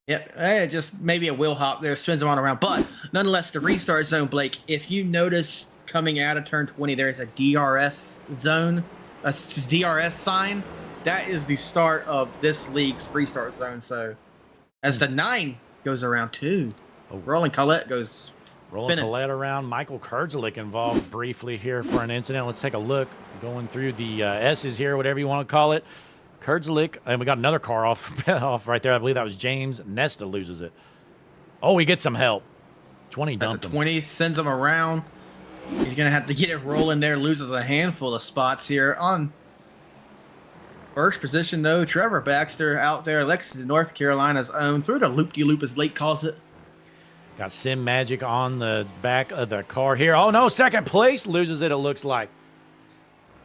Yep, just maybe a wheel hop there, spins him on around. But nonetheless, the restart zone, Blake, if you notice coming out of turn 20, there's a DRS zone, a DRS sign. That is the start of this league's restart zone. So as the 9 goes around 2, Roland Collette goes Rolling Collette around. Michael Kurdzalik involved briefly here for an incident. Let's take a look. Going through the S's here, whatever you want to call it. Kurdzalik, and we got another car off right there. I believe that was James Nesta loses it. Oh, he gets some help. 20 dumped him. 20 sends him around. He's going to have to get it rolling there. Loses a handful of spots here. On first position, though, Trevor Baxter out there. Lexington, North Carolina's own. Through the loop-de-loop, as Blake calls it. Got Sim Magic on the back of the car here. Oh, no, second place. Loses it looks like.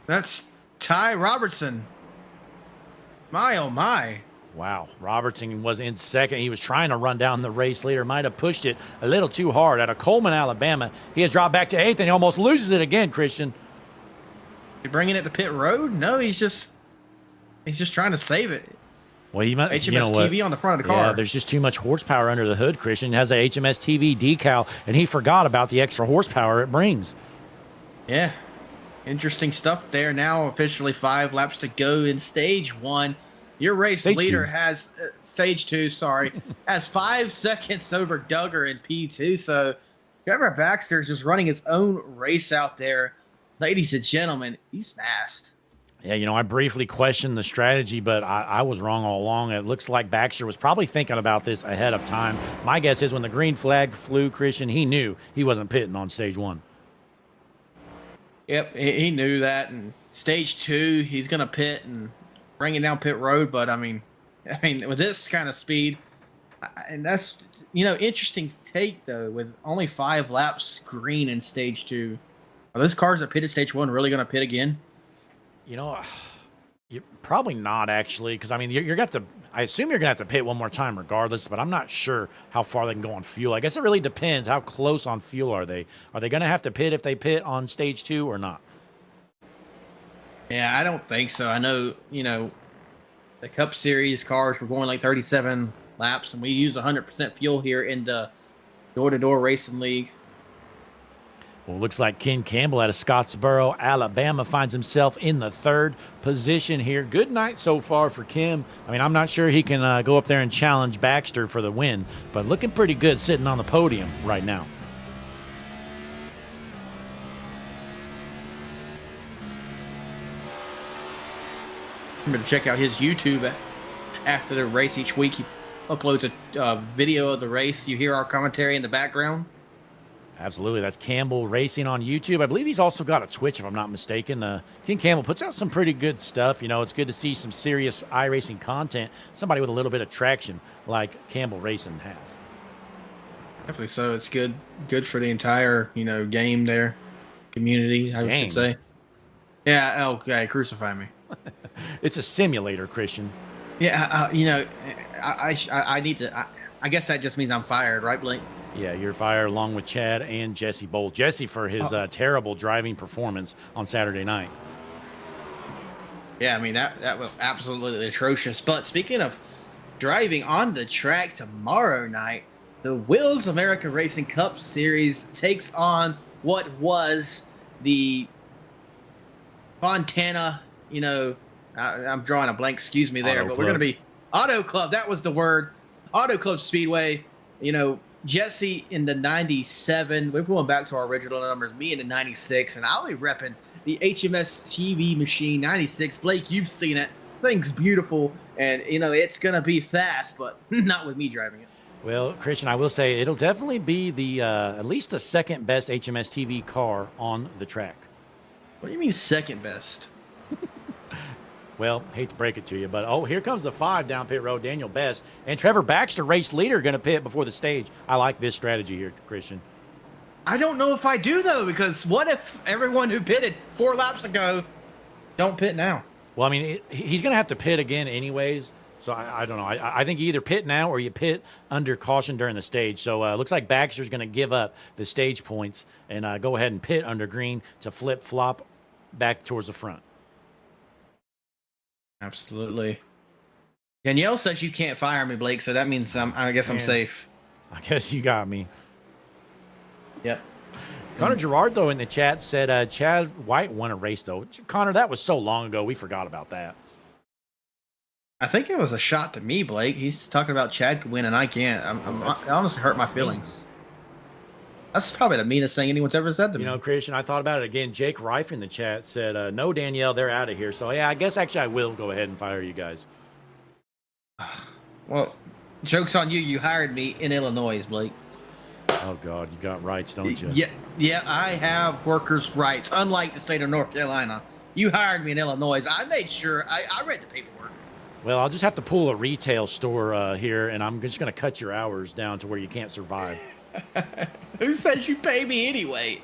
That's Ty Robertson. My, oh, my. Wow. Robertson was in second. He was trying to run down the race leader. Might have pushed it a little too hard. Out of Coleman, Alabama, he has dropped back to 8th, and he almost loses it again, Christian. You bringing it to pit road? No, he's just trying to save it. Well, he must, HMS TV on the front of the car. Yeah, there's just too much horsepower under the hood, Christian. He has a HMS TV decal, and he forgot about the extra horsepower it brings. Yeah. Interesting stuff there. Now officially 5 laps to go in stage 1. Your race leader has stage 2, has 5 seconds over Duggar in P2. So Trevor Baxter's just running his own race out there. Ladies and gentlemen, he's fast. Yeah, I briefly questioned the strategy, but I was wrong all along. It looks like Baxter was probably thinking about this ahead of time. My guess is when the green flag flew, Christian, he knew he wasn't pitting on stage 1. Yep, he knew that. And stage 2, he's going to pit and bring it down pit road. But, I mean, with this kind of speed, and that's, interesting take, though, with only 5 laps green in stage 2. Are those cars that pitted stage 1 really going to pit again? You're probably not, actually, because, you're going to I assume you're going to have to pit one more time regardless, but I'm not sure how far they can go on fuel. I guess it really depends. How close on fuel are they? Are they going to have to pit if they pit on stage 2 or not? Yeah, I don't think so. I know, the Cup Series cars were going like 37 laps, and we use 100% fuel here in the door-to-door racing league. Well, it looks like Ken Campbell out of Scottsboro, Alabama, finds himself in the 3rd position here. Good night so far for Kim. I mean, I'm not sure he can go up there and challenge Baxter for the win, but looking pretty good sitting on the podium right now. Remember to check out his YouTube after the race each week. He uploads a video of the race. You hear our commentary in the background. Absolutely. That's Campbell Racing on YouTube. I believe he's also got a Twitch, if I'm not mistaken. Ken Campbell puts out some pretty good stuff. It's good to see some serious iRacing content. Somebody with a little bit of traction like Campbell Racing has. Definitely so. It's good for the entire, game there. Community, I should say. Yeah, okay, crucify me. It's a simulator, Christian. Yeah, I need to. I guess that just means I'm fired, right, Blake? Yeah, you're fired along with Chad and Jesse Bolt. Jesse for his terrible driving performance on Saturday night. Yeah, I mean, that was absolutely atrocious. But speaking of driving on the track tomorrow night, the Wheels America Racing Cup Series takes on what was the Fontana, I'm drawing a blank, excuse me there, but we're going to be Auto Club. That was the word. Auto Club Speedway. Jesse in the 97. We're going back to our original numbers. Me in the 96. And I'll be repping the HMS TV machine 96. Blake, you've seen it. Thing's beautiful. And, it's going to be fast, but not with me driving it. Well, Christian, I will say it'll definitely be the at least the 2nd best HMS TV car on the track. What do you mean 2nd best? Well, hate to break it to you, but here comes the 5 down pit road, Daniel Best. And Trevor Baxter, race leader, going to pit before the stage. I like this strategy here, Christian. I don't know if I do, though, because what if everyone who pitted 4 laps ago don't pit now? Well, I mean, he's going to have to pit again anyways, so I don't know. I think you either pit now or you pit under caution during the stage. So it looks like Baxter's going to give up the stage points and go ahead and pit under green to flip-flop back towards the front. Absolutely. Danielle says you can't fire me, Blake, so that means I guess I'm safe. I guess you got me. Yep. Connor Gerard, though, in the chat said Chad White won a race, though. Connor, that was so long ago. We forgot about that. I think it was a shot to me, Blake. He's talking about Chad could win, and I can't. I honestly hurt my feelings. That's probably the meanest thing anyone's ever said to me. Christian, I thought about it again. Jake Reif in the chat said, no, Danielle, they're out of here. So, yeah, I guess actually I will go ahead and fire you guys. Well, joke's on you. You hired me in Illinois, Blake. Oh, God, you got rights, don't you? Yeah, I have workers' rights, unlike the state of North Carolina. You hired me in Illinois. I made sure. I read the paperwork. Well, I'll just have to pull a retail store here, and I'm just going to cut your hours down to where you can't survive. Who says you pay me anyway?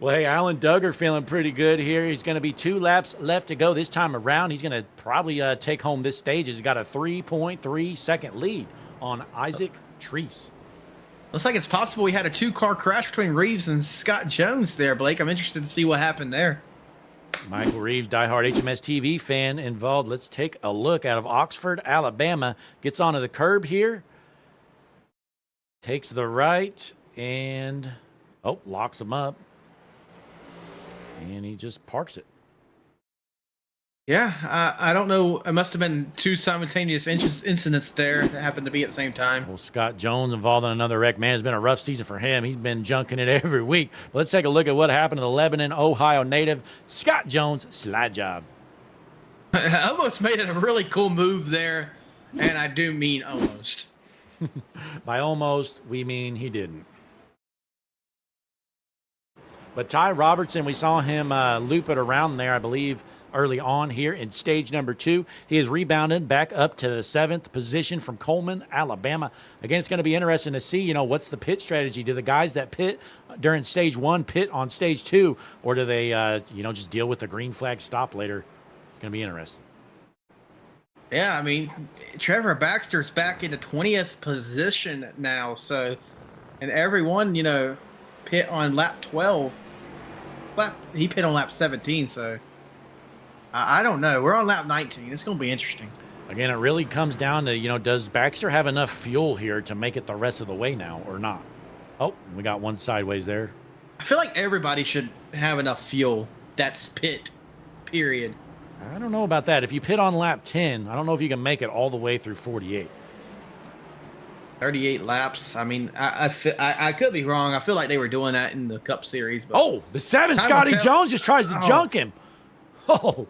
Well, hey, Alan Duggar feeling pretty good here. He's going to be 2 laps left to go this time around. He's going to probably take home this stage. He's got a 3.3 second lead on Isaac Treese. Looks like it's possible we had a 2-car crash between Reeves and Scott Jones there, Blake. I'm interested to see what happened there. Michael Reeves, diehard HMS TV fan involved. Let's take a look out of Oxford, Alabama. Gets onto the curb here. Takes the right and, locks him up. And he just parks it. Yeah, I don't know. It must have been 2 simultaneous incidents there that happened to be at the same time. Well, Scott Jones involved in another wreck. Man, it's been a rough season for him. He's been junking it every week. But let's take a look at what happened to the Lebanon, Ohio native, Scott Jones. Slide job. I almost made it a really cool move there, and I do mean almost. By almost, we mean he didn't. But Ty Robertson, we saw him loop it around there, I believe, early on here in stage number 2. He has rebounded back up to the 7th position from Coleman, Alabama. Again, it's going to be interesting to see, what's the pit strategy. Do the guys that pit during stage 1 pit on stage 2, or do they, just deal with the green flag stop later? It's going to be interesting. Yeah, I mean, Trevor Baxter's back in the 20th position now, so, and everyone, pit on lap 12. He pit on lap 17, so I don't know. We're on lap 19. It's going to be interesting. Again, it really comes down to, does Baxter have enough fuel here to make it the rest of the way now or not? Oh, we got one sideways there. I feel like everybody should have enough fuel. That's pit, period. I don't know about that. If you pit on lap 10, I don't know if you can make it all the way through 48. 38 laps. I mean, I could be wrong. I feel like they were doing that in the Cup Series. But Oh, the 7, Time Scotty will tell. Jones just tries to junk him. Oh,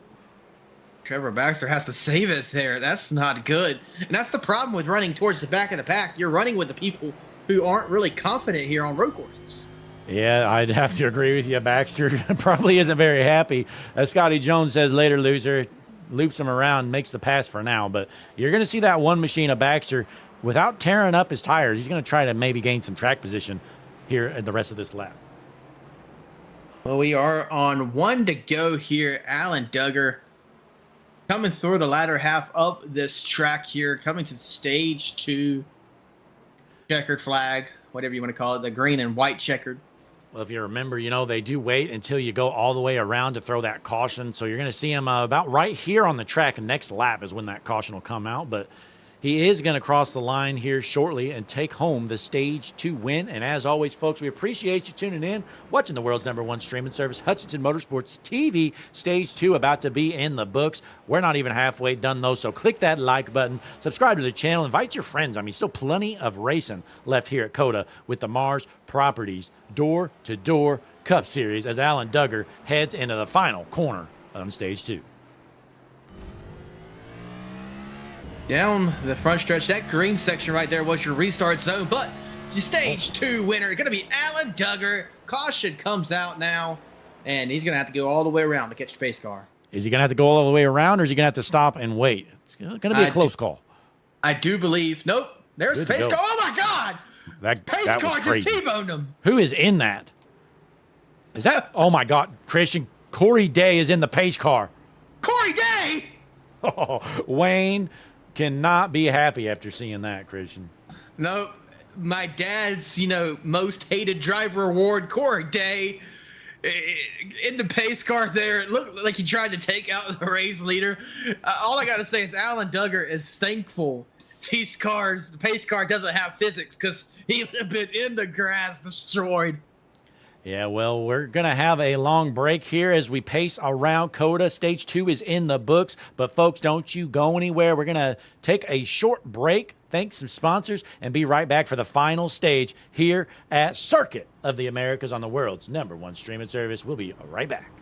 Trevor Baxter has to save it there. That's not good. And that's the problem with running towards the back of the pack. You're running with the people who aren't really confident here on road courses. yeah, I'd have to agree with you. Baxter probably isn't very happy. As Scotty Jones says later, loser, loops him around, makes the pass for now. But you're going to see that one machine of Baxter without tearing up his tires. He's going to try to maybe gain some track position here at the rest of this lap. Well, we are on 1 to go here. Alan Duggar coming through the latter half of this track here, coming to stage 2. Checkered flag, whatever you want to call it, the green and white checkered. Well, if you remember, they do wait until you go all the way around to throw that caution. So you're going to see him about right here on the track. And next lap is when that caution will come out. But he is going to cross the line here shortly and take home the stage 2 win. And as always, folks, we appreciate you tuning in, watching the world's #1 streaming service, Hutchinson Motorsports TV. Stage 2 about to be in the books. We're not even halfway done, though, so click that like button, subscribe to the channel, invite your friends. I mean, still plenty of racing left here at COTA with the Mars Properties Door-to-Door Cup Series as Alan Duggar heads into the final corner on Stage 2. Down the front stretch, that green section right there was your restart zone, but the stage 2 winner is going to be Alan Duggar. Caution comes out now, and he's going to have to go all the way around to catch the pace car. Is he going to have to go all the way around, or is he going to have to stop and wait? It's going to be a close call. I do believe. Nope. There's the Good to pace go. car. Oh, my God. That Pace was car just crazy. T-boned him. Who is in that? Is that? Oh my God, Christian Corey Day is in the pace car. Corey Day. Oh, Wayne cannot be happy after seeing that, Christian. No, my dad's, most hated driver award, Corey Day, in the pace car there. It looked like he tried to take out the race leader. All I got to say is Alan Duggar is thankful the pace car doesn't have physics, because he would have been in the grass destroyed. Yeah, well, we're going to have a long break here as we pace around COTA. Stage 2 is in the books, but folks, don't you go anywhere. We're going to take a short break, thank some sponsors, and be right back for the final stage here at Circuit of the Americas on the world's #1 streaming service. We'll be right back.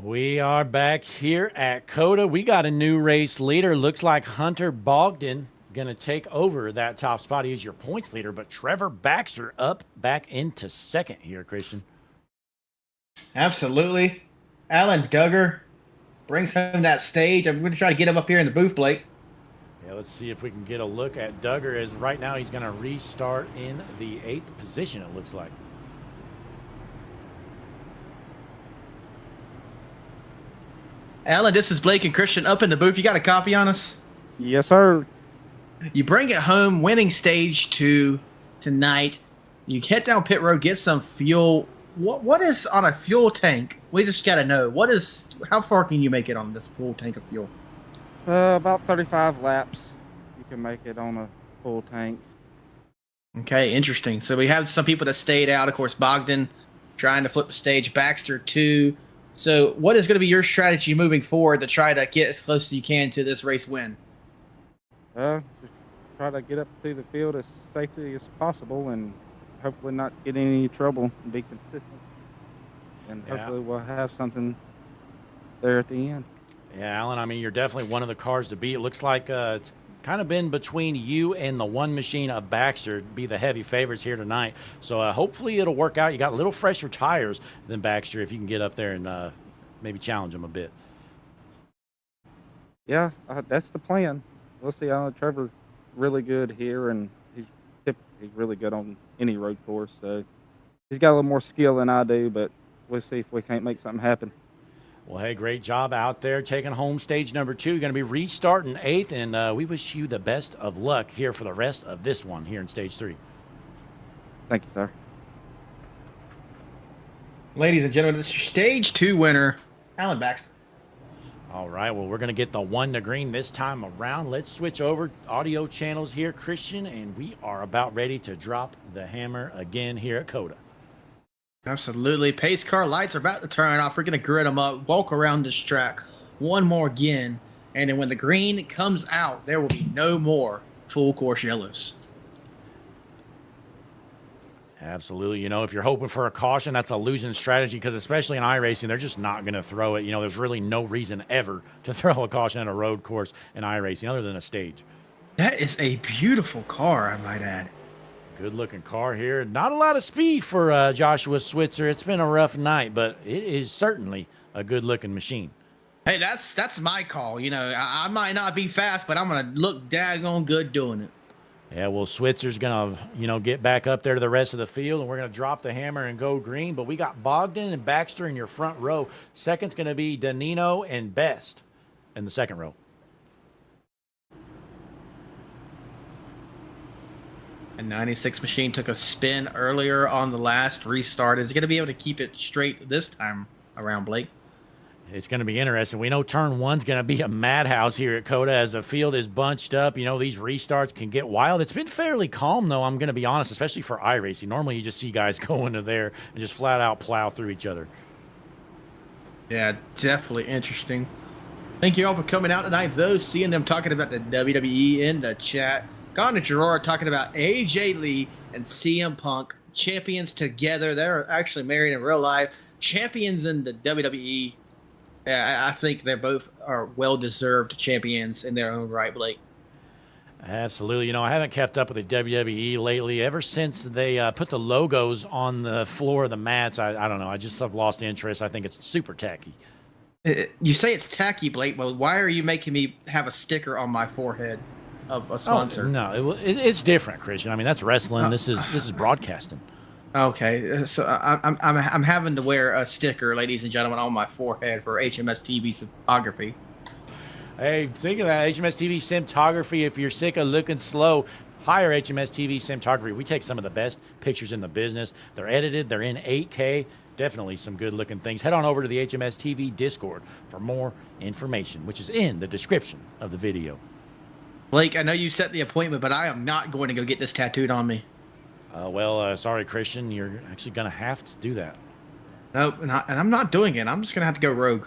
We are back here at COTA. We got a new race leader. Looks like Hunter Bogdan going to take over that top spot. He is your points leader, but Trevor Baxter up back into second here, Christian. Absolutely. Alan Duggar brings home that stage. I'm going to try to get him up here in the booth, Blake. Yeah, let's see if we can get a look at Duggar, as right now he's going to restart in the 8th position, it looks like. Alan, this is Blake and Christian up in the booth. You got a copy on us? Yes, sir. You bring it home, winning stage 2 tonight. You head down pit road, get some fuel. What is on a fuel tank? We just got to know. How far can you make it on this full tank of fuel? About 35 laps. You can make it on a full tank. Okay, interesting. So we have some people that stayed out. Of course, Bogdan trying to flip the stage, Baxter too. So what is going to be your strategy moving forward to try to get as close as you can to this race win? Just try to get up through the field as safely as possible and hopefully not get in any trouble and be consistent. And hopefully we'll have something there at the end. Yeah, Alan, I mean, you're definitely one of the cars to beat. It looks like it's kind of been between you and the one machine of Baxter to be the heavy favorites here tonight. So hopefully it'll work out. You got a little fresher tires than Baxter if you can get up there and maybe challenge him a bit. Yeah, that's the plan. We'll see. Trevor's really good here, and he's really good on any road course. So he's got a little more skill than I do, but we'll see if we can't make something happen. Well, hey, great job out there taking home stage number 2. You're going to be restarting 8th, and we wish you the best of luck here for the rest of this one here in stage 3. Thank you, sir. Ladies and gentlemen, this is your stage 2 winner, Alan Baxter. All right, well, we're going to get the 1 to green this time around. Let's switch over audio channels here, Christian, and we are about ready to drop the hammer again here at COTA. Absolutely. Pace car lights are about to turn off. We're going to grid them up, walk around this track one more again, and then when the green comes out, there will be no more full course yellows. Absolutely. You know, if you're hoping for a caution, that's a losing strategy, because especially in iRacing, they're just not going to throw it. You know, there's really no reason ever to throw a caution at a road course in iRacing other than a stage. That is a beautiful car, I might add. Good looking car here. Not a lot of speed for Joshua Switzer. It's been a rough night, but it is certainly a good looking machine. Hey, that's my call. You know, I might not be fast, but I'm going to look daggone good doing it. Yeah, well, Switzer's going to, you know, get back up there to the rest of the field, and we're going to drop the hammer and go green. But we got Bogdan and Baxter in your front row. Second's going to be Danino and Best in the second row. A 96 machine took a spin earlier on the last restart. Is he going to be able to keep it straight this time around, Blake? It's going to be interesting. We know turn 1's going to be a madhouse here at COTA as the field is bunched up. You know, these restarts can get wild. It's been fairly calm, though, I'm going to be honest, especially for iRacing. Normally, you just see guys go into there and just flat out plow through each other. Yeah, definitely interesting. Thank you all for coming out tonight. Those seeing them talking about the WWE in the chat. Connor Gerard talking about AJ Lee and CM Punk, champions together. They're actually married in real life. Champions in the WWE. Yeah, I think they're both are well-deserved champions in their own right, Blake. Absolutely. You know, I haven't kept up with the WWE lately. Ever since they put the logos on the floor of the mats, I don't know. I just have lost interest. I think it's super tacky. You say it's tacky, Blake, but why are you making me have a sticker on my forehead of a sponsor? Oh, no, it's different, Christian. I mean, that's wrestling. This is broadcasting. Okay, so I'm having to wear a sticker, ladies and gentlemen, on my forehead for HMS TV photography. Hey, think of that, HMS TV Cinematography. If you're sick of looking slow, hire HMS TV Cinematography. We take some of the best pictures in the business. They're edited. They're in 8K. Definitely some good-looking things. Head on over to the HMS TV Discord for more information, which is in the description of the video. Blake, I know you set the appointment, but I am not going to go get this tattooed on me. Sorry, Christian. You're actually going to have to do that. Nope, and I'm not doing it. I'm just going to have to go rogue.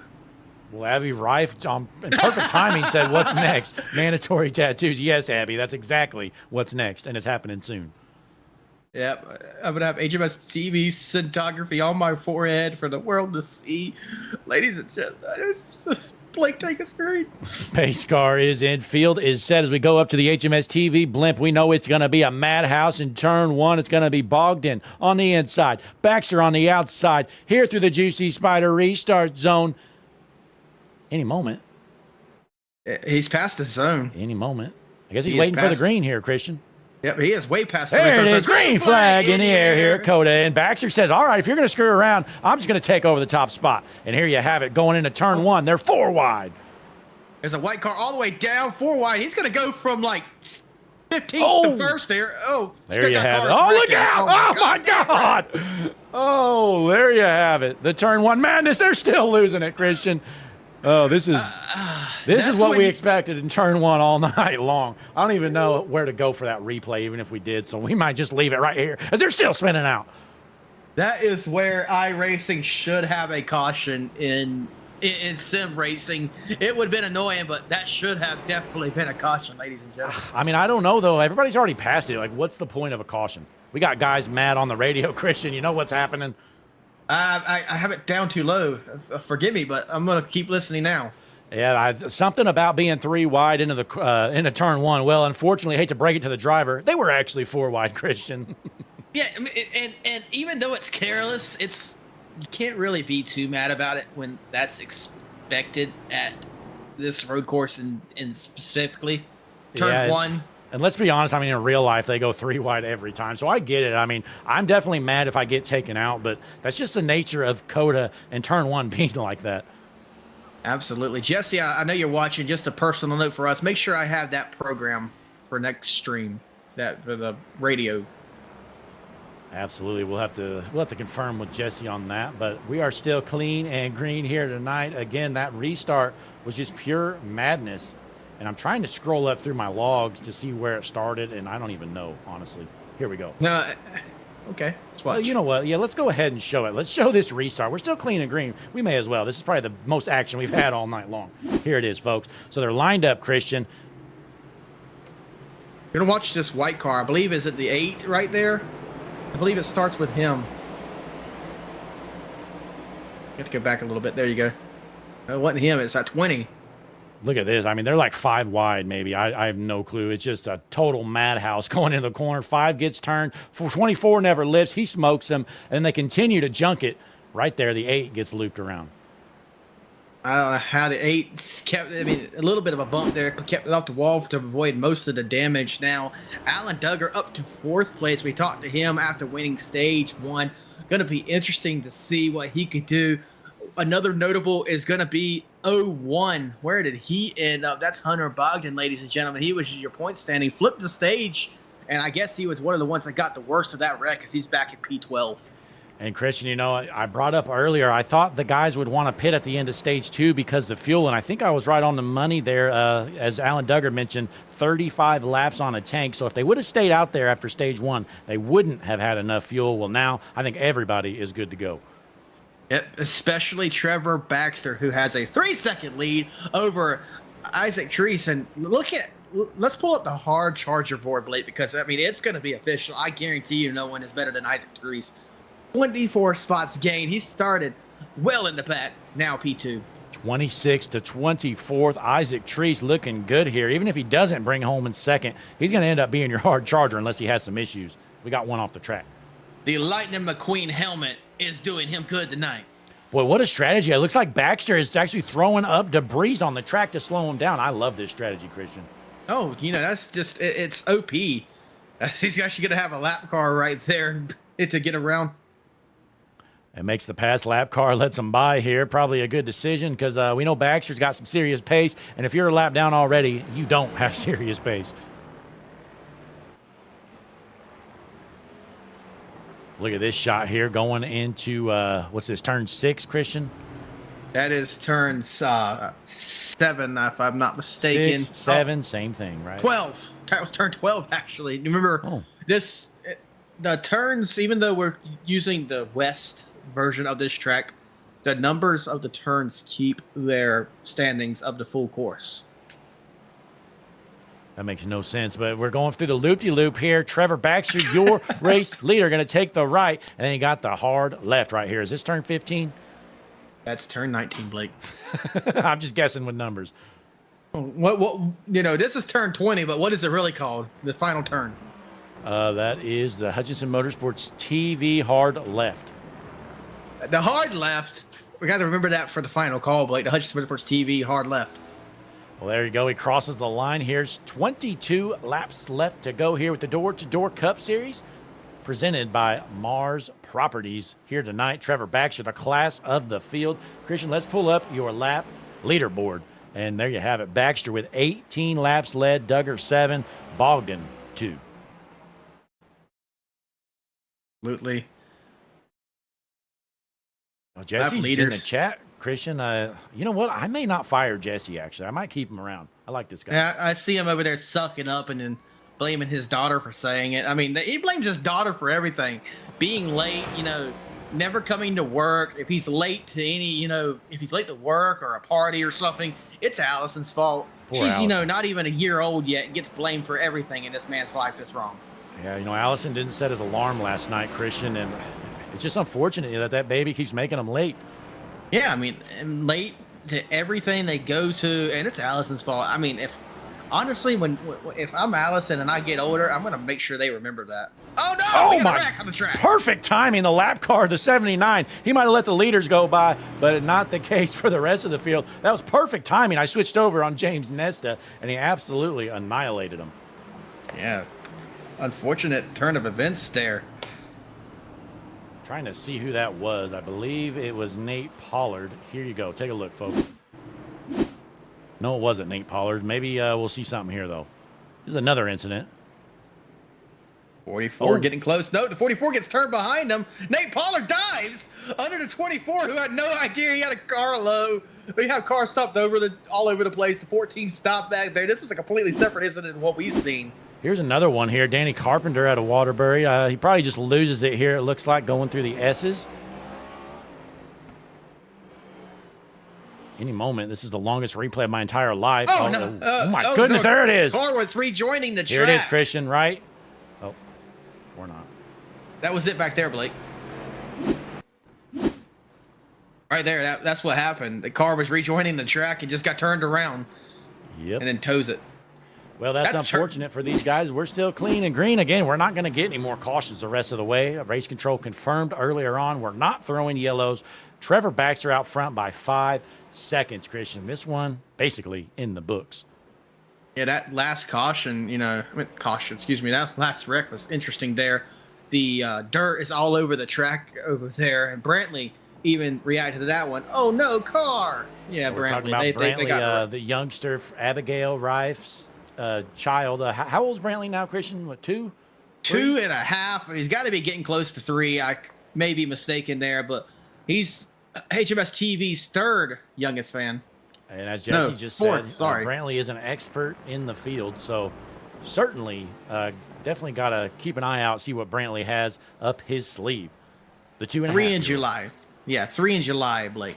Well, Abby Rife, in perfect timing, said, what's next? Mandatory tattoos. Yes, Abby, that's exactly what's next, and it's happening soon. Yep, I'm gonna have HMS TV cinematography on my forehead for the world to see. Ladies and gentlemen, Blake, take a screen. Pace car is in. Field is set as we go up to the HMS TV blimp. We know it's going to be a madhouse in turn one. It's going to be Bogdan on the inside, Baxter on the outside, here through the Juicy Spider restart zone. Any moment. He's past the zone. Any moment. I guess he's waiting for the green here, Christian. Yep, he is way past the There it restart is. zone. Green flag in the air here at COTA. And Baxter says, all right, if you're going to screw around, I'm just going to take over the top spot. And here you have it going into turn one. They're 4 wide. There's a white car all the way down 4 wide. He's going to go from like 15th to first there. Oh, there you have it. Oh, look out. Oh, my God. Oh, there you have it. The turn one madness. They're still losing it, Christian. Oh, this is what we expected in turn one all night long. I don't even know where to go for that replay, even if we did. So we might just leave it right here as they're still spinning out. That is where iRacing should have a caution in sim racing. It would have been annoying, but that should have definitely been a caution, ladies and gentlemen. I mean, I don't know, though. Everybody's already passed it. Like, what's the point of a caution? We got guys mad on the radio, Christian. You know what's happening? I have it down too low. Forgive me, but I'm going to keep listening now. Yeah, something about being 3 wide into turn one. Well, unfortunately, I hate to break it to the driver. They were actually 4 wide, Christian. Yeah, I mean, and even though it's careless, you can't really be too mad about it when that's expected at this road course and specifically turn one. And let's be honest, I mean, in real life, they go 3 wide every time. So I get it. I mean, I'm definitely mad if I get taken out, but that's just the nature of COTA and turn one being like that. Absolutely. Jesse, I know you're watching. Just a personal note for us. Make sure I have that program for next stream, that for the radio. Absolutely. We'll have to confirm with Jesse on that, but we are still clean and green here tonight. Again, that restart was just pure madness. And I'm trying to scroll up through my logs to see where it started, and I don't even know, honestly. Here we go. No, okay. Let's watch. Well, you know what? Yeah, let's go ahead and show it. Let's show this restart. We're still clean and green. We may as well. This is probably the most action we've had all night long. Here it is, folks. So they're lined up, Christian. You're going to watch this white car. I believe, is it the 8 right there? I believe it starts with him. You have to go back a little bit. There you go. It wasn't him. It's at 20. Look at this. I mean, they're like 5 wide, maybe. I have no clue. It's just a total madhouse going into the corner. 5 gets turned. 24 never lifts. He smokes them, and they continue to junk it. Right there, the 8 gets looped around. I don't know how the 8 kept, I mean, a little bit of a bump there, kept it off the wall to avoid most of the damage. Now, Alan Duggar up to 4th place. We talked to him after winning stage 1. Going to be interesting to see what he could do. Another notable is going to be 01. Where did he end up? That's Hunter Bogdan, ladies and gentlemen. He was your point standing, flipped the stage, and I guess he was one of the ones that got the worst of that wreck because he's back at P12. And Christian, you know, I brought up earlier, I thought the guys would want to pit at the end of stage 2 because of fuel, and I think I was right on the money there. As Alan Duggar mentioned, 35 laps on a tank. So if they would have stayed out there after stage 1, they wouldn't have had enough fuel. Well, now I think everybody is good to go. Yep, especially Trevor Baxter, who has a 3-second lead over Isaac Treese. And let's pull up the hard charger board, Blake, because, I mean, it's going to be official. I guarantee you no one is better than Isaac Treese. 24 spots gained. He started well in the back. Now P2. 26 to 24th. Isaac Treese looking good here. Even if he doesn't bring home in second, he's going to end up being your hard charger unless he has some issues. We got one off the track. The Lightning McQueen helmet is doing him good tonight. Boy, what a strategy. It looks like Baxter is actually throwing up debris on the track to slow him down. I love this strategy, Christian. Oh, you know, that's just, it's OP. He's actually going to have a lap car right there to get around. It makes the pass lap car, lets him by here. Probably a good decision because we know Baxter's got some serious pace. And if you're a lap down already, you don't have serious pace. Look at this shot here going into, what's this, turn 6, Christian? That is turn 7, if I'm not mistaken. 6, 7, same thing, right? 12. That was turn 12, actually. Remember, the turns, even though we're using the west version of this track, the numbers of the turns keep their standings of the full course. That makes no sense, but we're going through the loop-de-loop here. Trevor Baxter, your race leader, going to take the right, and then you got the hard left right here. Is this turn 15? That's turn 19, Blake. I'm just guessing with numbers. What, this is turn 20, but what is it really called? The final turn. That is the Hutchinson Motorsports TV hard left. The hard left, we got to remember that for the final call, Blake. The Hutchinson Motorsports TV hard left. Well, there you go. He crosses the line. Here's 22 laps left to go here with the Door-to-Door Cup Series presented by Mars Properties here tonight. Trevor Baxter, the class of the field. Christian, let's pull up your lap leaderboard. And there you have it. Baxter with 18 laps led, Duggar 7, Bogdan 2. Absolutely. Well, Jesse's in the chat. Christian, you know what? I may not fire Jesse, actually. I might keep him around. I like this guy. Yeah, I see him over there sucking up and then blaming his daughter for saying it. I mean, he blames his daughter for everything. Being late, never coming to work. If he's late to if he's late to work or a party or something, it's Allison's fault. Poor She's, Allison. not even a year old yet and gets blamed for everything in this man's life that's wrong. Yeah, Allison didn't set his alarm last night, Christian, and it's just unfortunate that baby keeps making him late. Yeah, I mean, and late to everything they go to, and it's Allison's fault. I mean, if I'm Allison and I get older, I'm gonna make sure they remember that. Oh no! We got a wreck on the track. Perfect timing. The lap car, the 79. He might have let the leaders go by, but not the case for the rest of the field. That was perfect timing. I switched over on James Nesta, and he absolutely annihilated him. Yeah, unfortunate turn of events there. Trying to see who that was. I believe it was Nate Pollard. Here you go. Take a look, folks. No, it wasn't Nate Pollard. Maybe we'll see something here, though. This is another incident. 44 getting close. No, the 44 gets turned behind him. Nate Pollard dives under the 24, who had no idea he had a car low. We have cars stopped all over the place. The 14 stopped back there. This was a completely separate incident than what we've seen. Here's another one here. Danny Carpenter out of Waterbury. He probably just loses it here, it looks like, going through the S's. Any moment. This is the longest replay of my entire life. Oh, no. Oh my goodness, there it is. Car was rejoining the track. Here it is, Christian, right? Oh, or not. That was it back there, Blake. Right there, that's what happened. The car was rejoining the track and just got turned around. Yep. And then tows it. Well, that's unfortunate for these guys. We're still clean and green. Again, we're not going to get any more cautions the rest of the way. Race control confirmed earlier on. We're not throwing yellows. Trevor Baxter out front by 5 seconds, Christian. This one basically in the books. Yeah, that last caution, that last wreck was interesting there. The dirt is all over the track over there, and Brantley even reacted to that one. Oh, no, car! Yeah, We're talking Brantley. about Brantley, they got the youngster, Abigail Rife's child. How old's Brantley now, Christian? What, 2? 2.5. He's got to be getting close to 3. I may be mistaken there, but he's HMS TV's 3rd youngest fan. And as Jesse just said, sorry. Brantley is an expert in the field, so certainly, definitely got to keep an eye out, see what Brantley has up his sleeve. The 2.5. 3 in July. Yeah, 3 in July, Blake.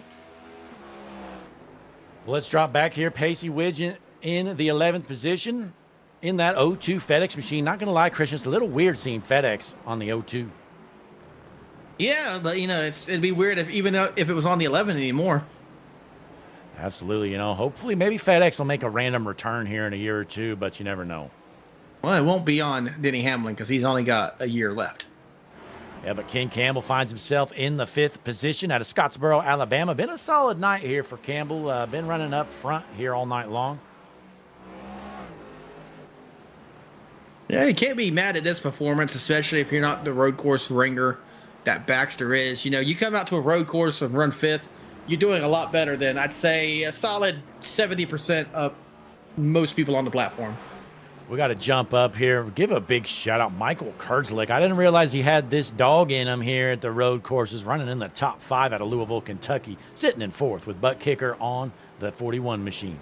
Well, let's drop back here. Pacey Widgeon in the 11th position in that 02 FedEx machine. Not going to lie, Christian, it's a little weird seeing FedEx on the 02. Yeah, but, it'd be weird if it was on the 11 anymore. Absolutely. Hopefully maybe FedEx will make a random return here in a year or two, but you never know. Well, it won't be on Denny Hamlin because he's only got a year left. Yeah, but Ken Campbell finds himself in the 5th position out of Scottsboro, Alabama. Been a solid night here for Campbell. Been running up front here all night long. Yeah, you can't be mad at this performance, especially if you're not the road course ringer that Baxter is. You come out to a road course and run 5th, you're doing a lot better than, I'd say, a solid 70% of most people on the platform. We got to jump up here. Give a big shout out, Michael Kurtzlick. I didn't realize he had this dog in him here at the road courses, running in the top 5 out of Louisville, Kentucky, sitting in 4th with butt kicker on the 41 machine.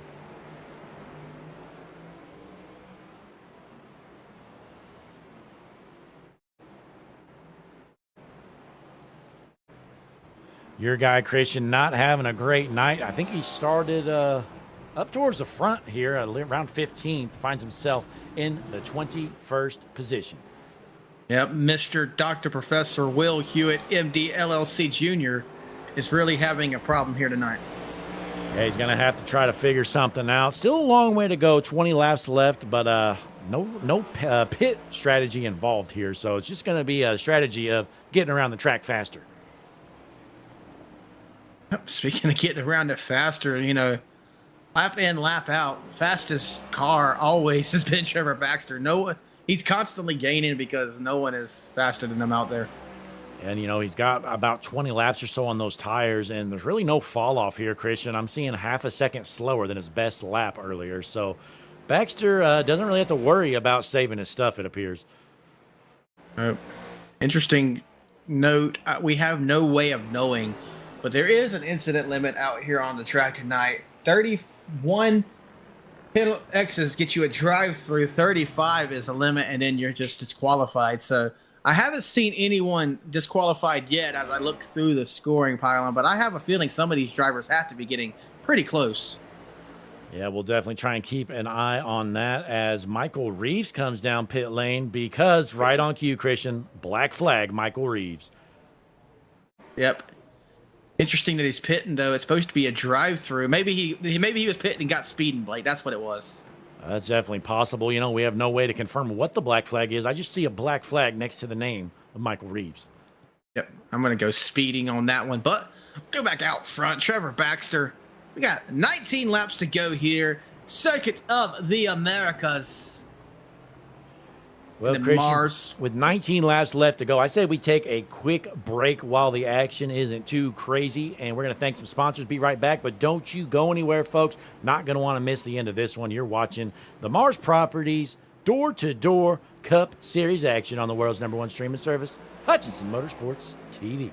Your guy, Christian, not having a great night. I think he started up towards the front here, around 15th, finds himself in the 21st position. Yep, Mr. Dr. Professor Will Hewitt, MD LLC Jr., is really having a problem here tonight. Yeah, he's going to have to try to figure something out. Still a long way to go, 20 laps left, but no pit strategy involved here. So it's just going to be a strategy of getting around the track faster. Speaking of getting around it faster, you know, lap in, lap out, fastest car always has been Trevor Baxter. He's constantly gaining because no one is faster than him out there. And, you know, he's got about 20 laps or so on those tires, and there's really no fall off here, Christian. I'm seeing half a second slower than his best lap earlier. So Baxter doesn't really have to worry about saving his stuff, it appears. Interesting note. We have no way of knowing, but there is an incident limit out here on the track tonight. 31 pit X's get you a drive-through. 35 is a limit, and then you're just disqualified. So I haven't seen anyone disqualified yet as I look through the scoring pylon, but I have a feeling some of these drivers have to be getting pretty close. Yeah, we'll definitely try and keep an eye on that as Michael Reeves comes down pit lane because right on cue, Christian, black flag, Michael Reeves. Yep. Interesting that he's pitting, though. It's supposed to be a drive-through. Maybe he was pitting and got speeding, Blake. That's what it was. That's definitely possible. You know, we have no way to confirm what the black flag is. I just see a black flag next to the name of Michael Reeves. Yep, I'm going to go speeding on that one. But go back out front. Trevor Baxter. We got 19 laps to go here. Circuit of the Americas. Well, Christian, Mars. With 19 laps left to go, I say we take a quick break while the action isn't too crazy, and we're going to thank some sponsors. Be right back, but don't you go anywhere, folks. Not going to want to miss the end of this one. You're watching the Mars Properties door-to-door Cup Series action on the world's #1 streaming service, Hutchinson Motorsports TV.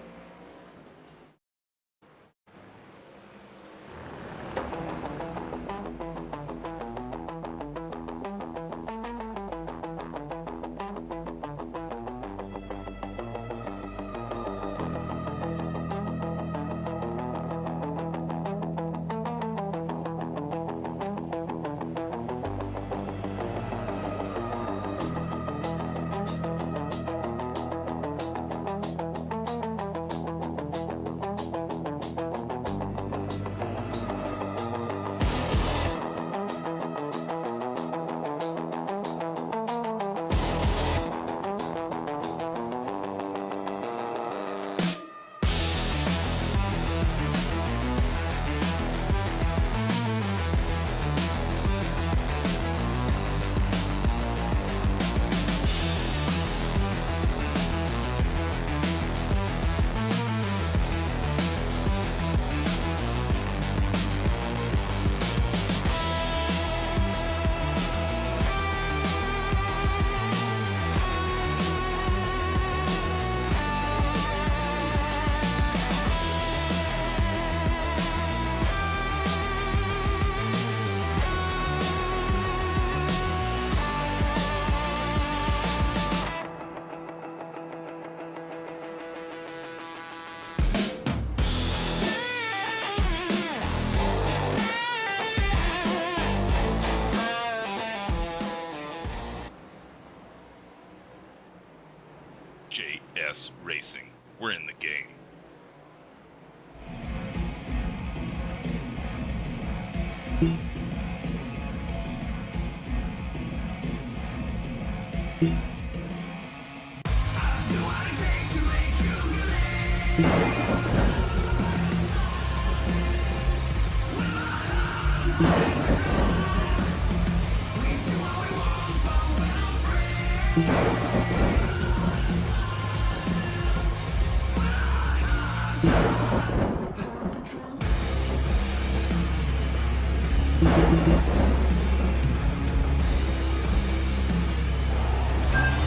JS Racing. We're in the game.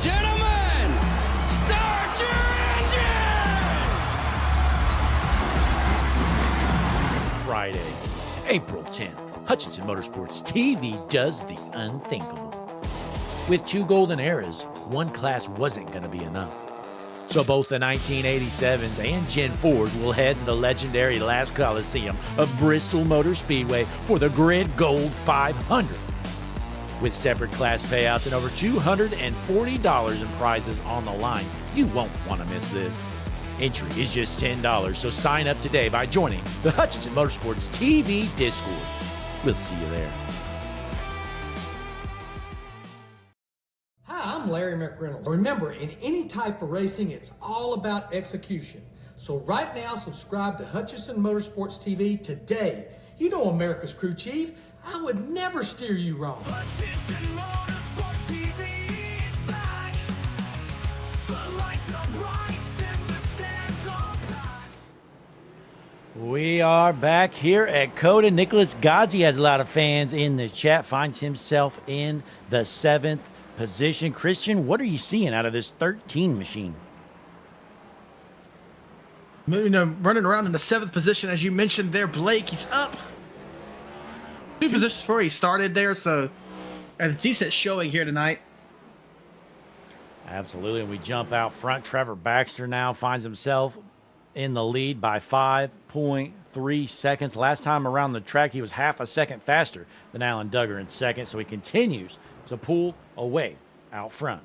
Gentlemen, start your engine! Friday, April 10th, Hutchinson Motorsports TV does the unthinkable. With 2 golden eras, one class wasn't going to be enough. So both the 1987s and Gen 4s will head to the legendary last Coliseum of Bristol Motor Speedway for the Grid Gold 500. With separate class payouts and over $240 in prizes on the line, you won't want to miss this. Entry is just $10, so sign up today by joining the Hutchinson Motorsports TV Discord. We'll see you there. Hi, I'm Larry McReynolds. Remember, in any type of racing, it's all about execution. So right now, subscribe to Hutchinson Motorsports TV today. You know America's crew chief. I would never steer you wrong. Hutchinson Motorsports TV is back. The lights are bright and the stands are packed. We are back here at COTA. Nicholas Gozzi has a lot of fans in the chat, finds himself in the 7th position. Christian, what are you seeing out of this 13 machine? You know, running around in the 7th position, as you mentioned there, Blake, he's up 2 positions before he started there, so a decent showing here tonight. Absolutely, and we jump out front. Trevor Baxter now finds himself in the lead by 5.3 seconds. Last time around the track, he was half a second faster than Alan Duggar in second, so he continues to pull away out front.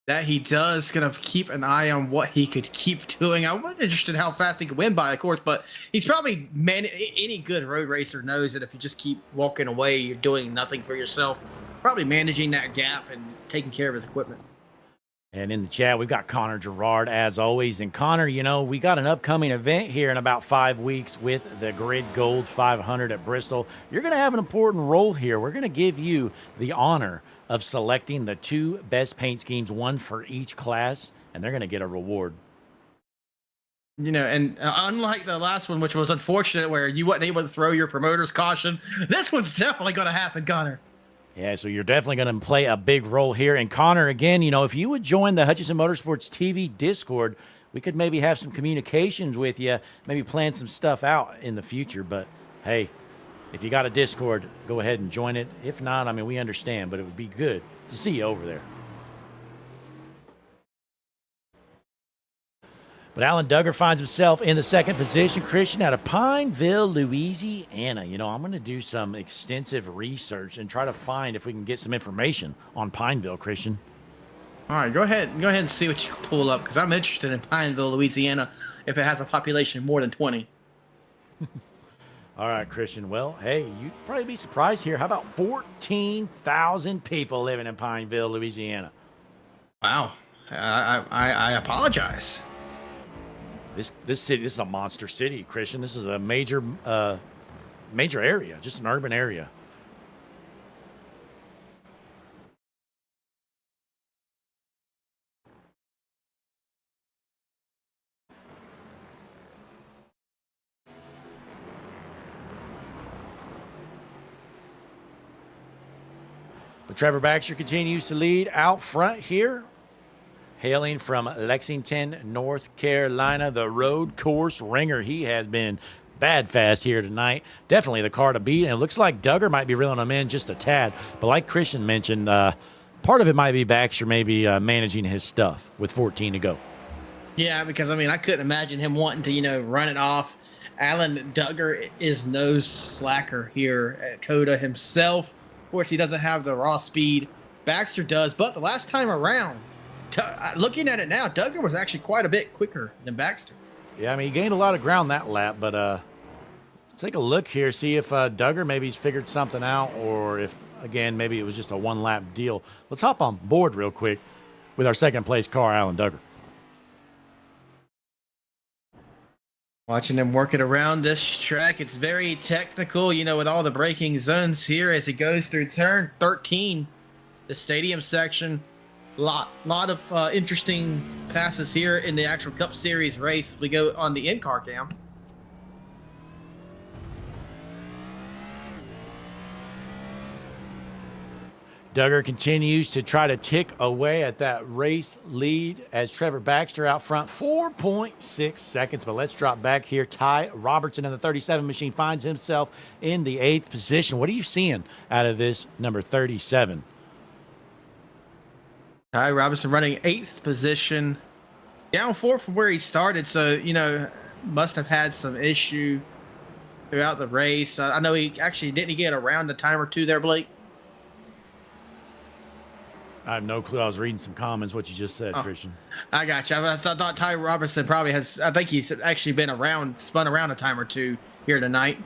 That he does. Gonna keep an eye on what he could keep doing. I wasn't interested in how fast he could win by, of course, but he's probably any good road racer knows that if you just keep walking away, you're doing nothing for yourself. Probably managing that gap and taking care of his equipment. And in the chat, we've got Connor Gerard, as always. And Connor, you know, we got an upcoming event here in about 5 weeks with the Grid Gold 500 at Bristol. You're going to have an important role here. We're going to give you the honor of selecting the 2 best paint schemes, one for each class, and they're going to get a reward. You know, and unlike the last one, which was unfortunate, where you wasn't able to throw your promoter's caution, this one's definitely going to happen, Connor. Yeah, so you're definitely going to play a big role here. And Connor, again, you know, if you would join the Hutchinson Motorsports TV Discord, we could maybe have some communications with you, maybe plan some stuff out in the future. But, hey, if you got a Discord, go ahead and join it. If not, I mean, we understand, but it would be good to see you over there. But Alan Duggar finds himself in the 2nd position. Christian out of Pineville, Louisiana. You know, I'm going to do some extensive research and try to find if we can get some information on Pineville, Christian. All right, go ahead and see what you can pull up, because I'm interested in Pineville, Louisiana, if it has a population more than 20. All right, Christian. Well, hey, you'd probably be surprised here. How about 14,000 people living in Pineville, Louisiana? Wow. I apologize. This city, this is a monster city, Christian. This is a major area, just an urban area. But Trevor Baxter continues to lead out front here. Hailing from Lexington, North Carolina, the road course ringer. He has been bad fast here tonight. Definitely the car to beat, and it looks like Duggar might be reeling him in just a tad. But like Christian mentioned, part of it might be Baxter maybe managing his stuff with 14 to go. Yeah, because, I mean, I couldn't imagine him wanting to, you know, run it off. Alan Duggar is no slacker here at COTA himself. Of course, he doesn't have the raw speed. Baxter does, but the last time around, looking at it now, Duggar was actually quite a bit quicker than Baxter. Yeah, I mean, he gained a lot of ground that lap, but let's take a look here, see if Duggar maybe's figured something out, or if, again, maybe it was just a one-lap deal. Let's hop on board real quick with our 2nd place car, Alan Duggar. Watching him working around this track, it's very technical, you know, with all the braking zones here as he goes through turn 13, the stadium section. Lot of interesting passes here in the actual Cup Series race. We go on the in-car cam. Duggar continues to try to tick away at that race lead as Trevor Baxter out front, 4.6 seconds. But let's drop back here. Ty Robertson in the 37 machine finds himself in the 8th position. What are you seeing out of this number 37? Ty Robinson running 8th position, down 4 from where he started. So, must have had some issue throughout the race. I know he actually didn't get around the time or two there, Blake. I have no clue. I was reading some comments, what you just said, Oh, Christian. I got you. I thought Ty Robertson probably has, I think he's actually been spun around a time or two here tonight.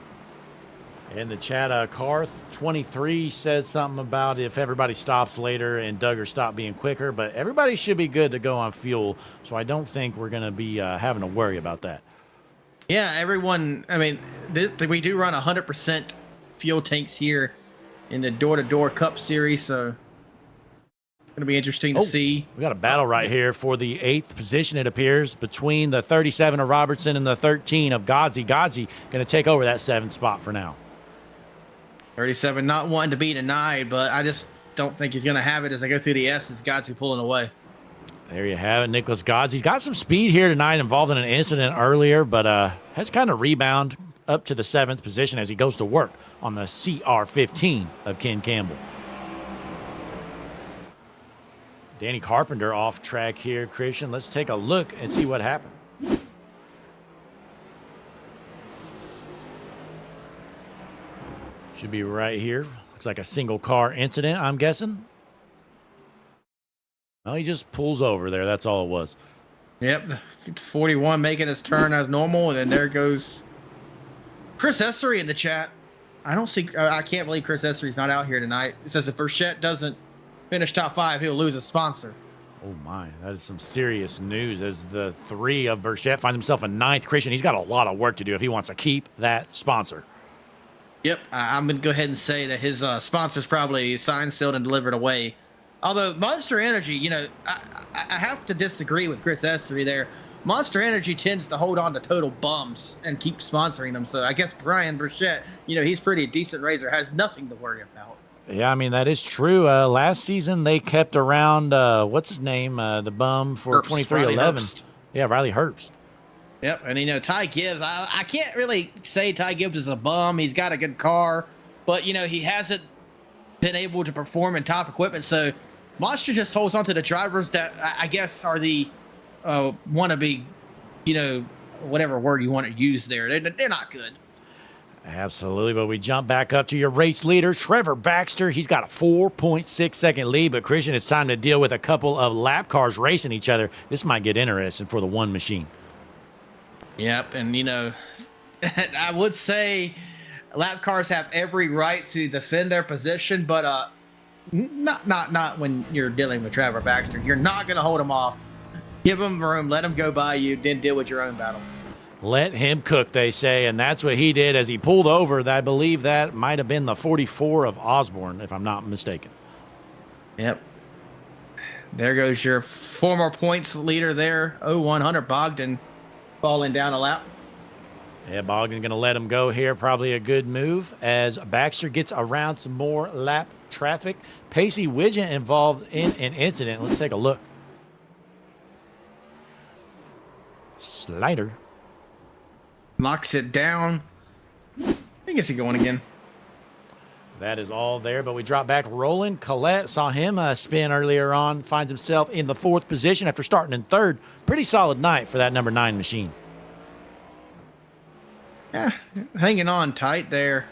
In the chat, Carth23 says something about if everybody stops later and Duggar stopped being quicker, but everybody should be good to go on fuel, so I don't think we're going to be having to worry about that. Yeah, everyone, I mean, we do run 100% fuel tanks here in the door-to-door Cup Series, so it's going to be interesting to see. We got a battle right here for the 8th position, it appears, between the 37 of Robertson and the 13 of Godsey. Godsey going to take over that 7th spot for now. 37 not wanting to be denied, but I just don't think he's going to have it as I go through the S's. Godsey pulling away. There you have it, Nicholas Godsey's got some speed here tonight, involved in an incident earlier, but has kind of rebound up to the 7th position as he goes to work on the CR15 of Ken Campbell. Danny Carpenter off track here, Christian. Let's take a look and see what happened. Should be right here. Looks like a single car incident, I'm guessing. Well, he just pulls over there. That's all it was. Yep, 41 making his turn as normal, and then there goes Chris Essery in the chat. I can't believe Chris Essery's not out here tonight. It says if Burchett doesn't finish top 5, he'll lose a sponsor. Oh my, that is some serious news as the 3 of Burchett finds himself in 9th. Christian, he's got a lot of work to do if he wants to keep that sponsor. Yep, I'm going to go ahead and say that his sponsor's probably signed, sealed, and delivered away. Although Monster Energy, I have to disagree with Chris Essery there. Monster Energy tends to hold on to total bums and keep sponsoring them. So I guess Brian Burchett, he's pretty decent racer, has nothing to worry about. Yeah, I mean, that is true. Last season, they kept around, what's his name, the bum for 2311. Yeah, Riley Herbst. Yep, and Ty Gibbs, I can't really say Ty Gibbs is a bum. He's got a good car, but he hasn't been able to perform in top equipment. So Monster just holds on to the drivers that I guess are the wannabe, whatever word you want to use there. They're not good. Absolutely, but we jump back up to your race leader, Trevor Baxter. He's got a 4.6-second lead, but Christian, it's time to deal with a couple of lap cars racing each other. This might get interesting for the one machine. Yep, and I would say lap cars have every right to defend their position, but not when you're dealing with Trevor Baxter. You're not going to hold him off. Give him room, let him go by you, then deal with your own battle. Let him cook, they say, and that's what he did as he pulled over. I believe that might have been the 44 of Osborne, if I'm not mistaken. Yep. There goes your former points leader there, 0100 Bogdan, falling down a lap. Yeah, Bogdan going to let him go here. Probably a good move as Baxter gets around some more lap traffic. Pacey Widgeon involved in an incident. Let's take a look. Slider. Locks it down. I guess he's going again. That is all there, but we drop back. Roland Collette, saw him spin earlier on, finds himself in the 4th position after starting in 3rd. Pretty solid night for that number 9 machine. Yeah, hanging on tight there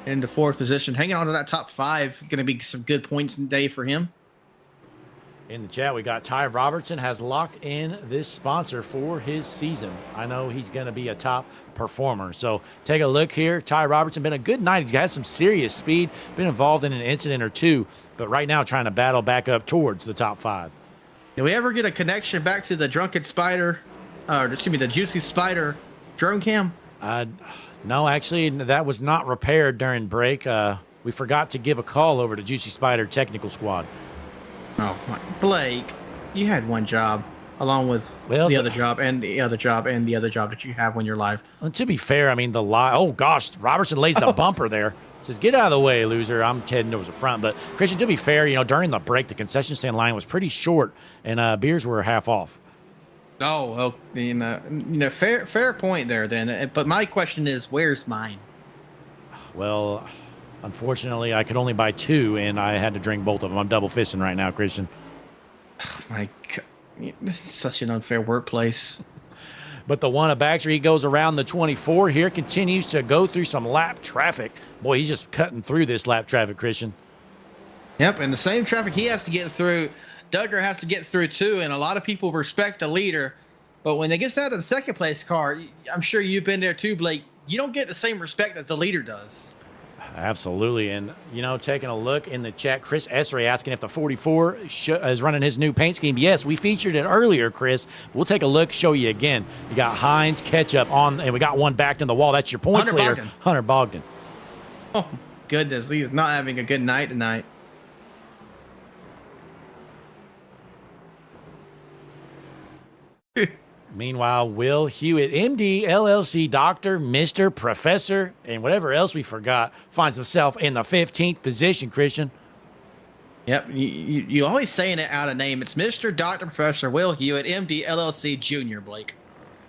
in the 4th position. Hanging on to that top 5. Going to be some good points in the day for him. In the chat, we got Ty Robertson has locked in this sponsor for his season. I know he's going to be a top performer. So take a look here. Ty Robertson, been a good night. He's had some serious speed, been involved in an incident or two, but right now trying to battle back up towards the top 5. Did we ever get a connection back to the Drunken Spider, the Juicy Spider drone cam? No, actually, that was not repaired during break. We forgot to give a call over to Juicy Spider Technical Squad. Oh, Blake, you had one job along with the other job and the other job and the other job that you have when you're live. Well, to be fair, I mean, oh gosh, Robertson lays the bumper there. Says, get out of the way, loser. I'm heading towards the front. But Christian, to be fair, during the break, the concession stand line was pretty short and beers were half off. Oh, well, fair point there then. But my question is, where's mine? Well, unfortunately, I could only buy 2, and I had to drink both of them. I'm double fisting right now, Christian. My God. This is such an unfair workplace. But the one of Baxter, he goes around the 24 here, continues to go through some lap traffic. Boy, he's just cutting through this lap traffic, Christian. Yep, and the same traffic he has to get through, Duggar has to get through too, and a lot of people respect the leader. But when it gets out of the second place car, I'm sure you've been there too, Blake, you don't get the same respect as the leader does. Absolutely. And, you know, taking a look in the chat, Chris Esray asking if the 44 is running his new paint scheme. Yes, we featured it earlier, Chris. We'll take a look, show you again. You got Hines, Ketchup on, and we got one backed in the wall. That's your points leader, Hunter Bogdan. Oh, goodness. He is not having a good night tonight. Meanwhile, Will Hewitt, MD, LLC, Doctor, Mr., Professor, and whatever else we forgot, finds himself in the 15th position, Christian. Yep, you always saying it out of name. It's Mr. Dr. Professor Will Hewitt, MD, LLC, Jr., Blake.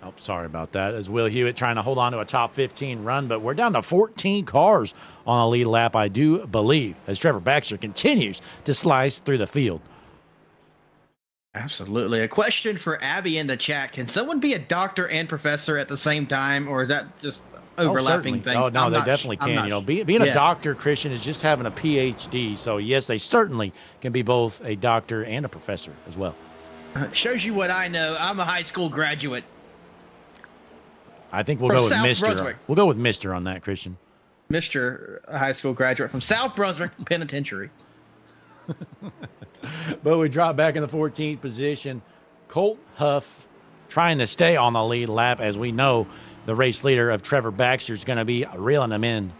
Oh, sorry about that. As Will Hewitt trying to hold on to a top 15 run, but we're down to 14 cars on the lead lap, I do believe, as Trevor Baxter continues to slice through the field. Absolutely. A question for Abby in the chat. Can someone be a doctor and professor at the same time, or is that just overlapping things? Oh, no, they definitely can. You know, being a doctor, Christian, is just having a PhD. So, yes, they certainly can be both a doctor and a professor as well. Shows you what I know. I'm a high school graduate. I think we'll go with South Mr. Brunswick. We'll go with Mr. on that, Christian. Mr. High school graduate from South Brunswick Penitentiary. But we drop back in the 14th position. Colt Huff trying to stay on the lead lap, as we know the race leader of Trevor Baxter is going to be reeling him in.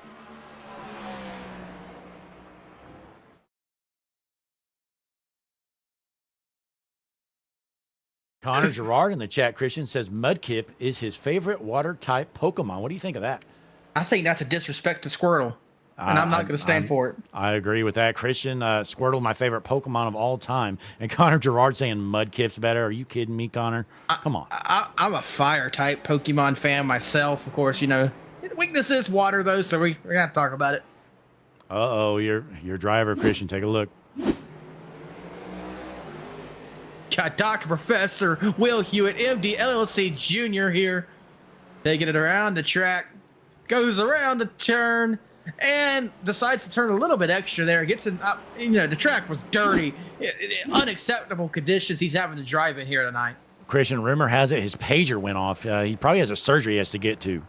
Connor Gerard in the chat, Christian, says Mudkip is his favorite water-type Pokemon. What do you think of that? I think that's a disrespect to Squirtle. And I'm not going to stand for it. I agree with that. Christian, Squirtle, my favorite Pokemon of all time. And Connor Gerard saying Mudkip's better. Are you kidding me, Connor? Come on. I'm a fire-type Pokemon fan myself. Of course, you know, weakness is water, though, so we're going to have to talk about it. Uh-oh, your driver, Christian. Take a look. Got Dr. Professor Will Hewitt, MD, LLC Jr. here. Taking it around the track. Goes around the turn. And decides to turn a little bit extra there. Gets in, you know, the track was dirty. Unacceptable conditions he's having to drive in here tonight. Christian, rumor has it his pager went off. He probably has a surgery he has to get to.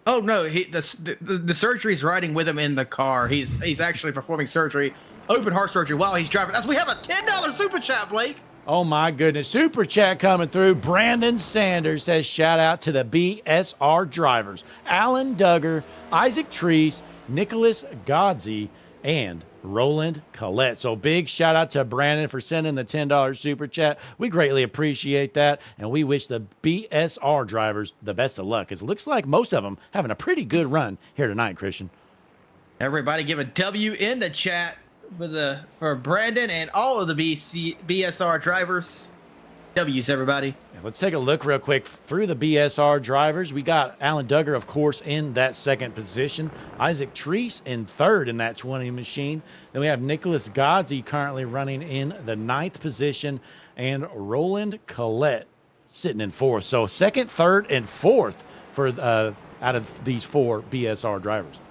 Oh, no. The surgery's riding with him in the car. He's actually performing surgery, open heart surgery, while he's driving. As we have a $10 super chat, Blake. Oh, my goodness. Super chat coming through. Brandon Sanders says, shout out to the BSR drivers. Alan Duggar, Isaac Treese, Nicholas Godsey, and Roland Collette. So big shout out to Brandon for sending the $10 super chat. We greatly appreciate that, and we wish the BSR drivers the best of luck. It looks like most of them having a pretty good run here tonight, Christian. Everybody give a W in the chat for Brandon and all of the BSR drivers. W's, everybody. Let's take a look real quick through the BSR drivers. We got Alan Duggar, of course, in that second position. Isaac Treese in third in that 20 machine. Then we have Nicholas Godsey currently running in the 9th position, and Roland Collette sitting in 4th. So second, third, and 4th for out of these 4 BSR drivers.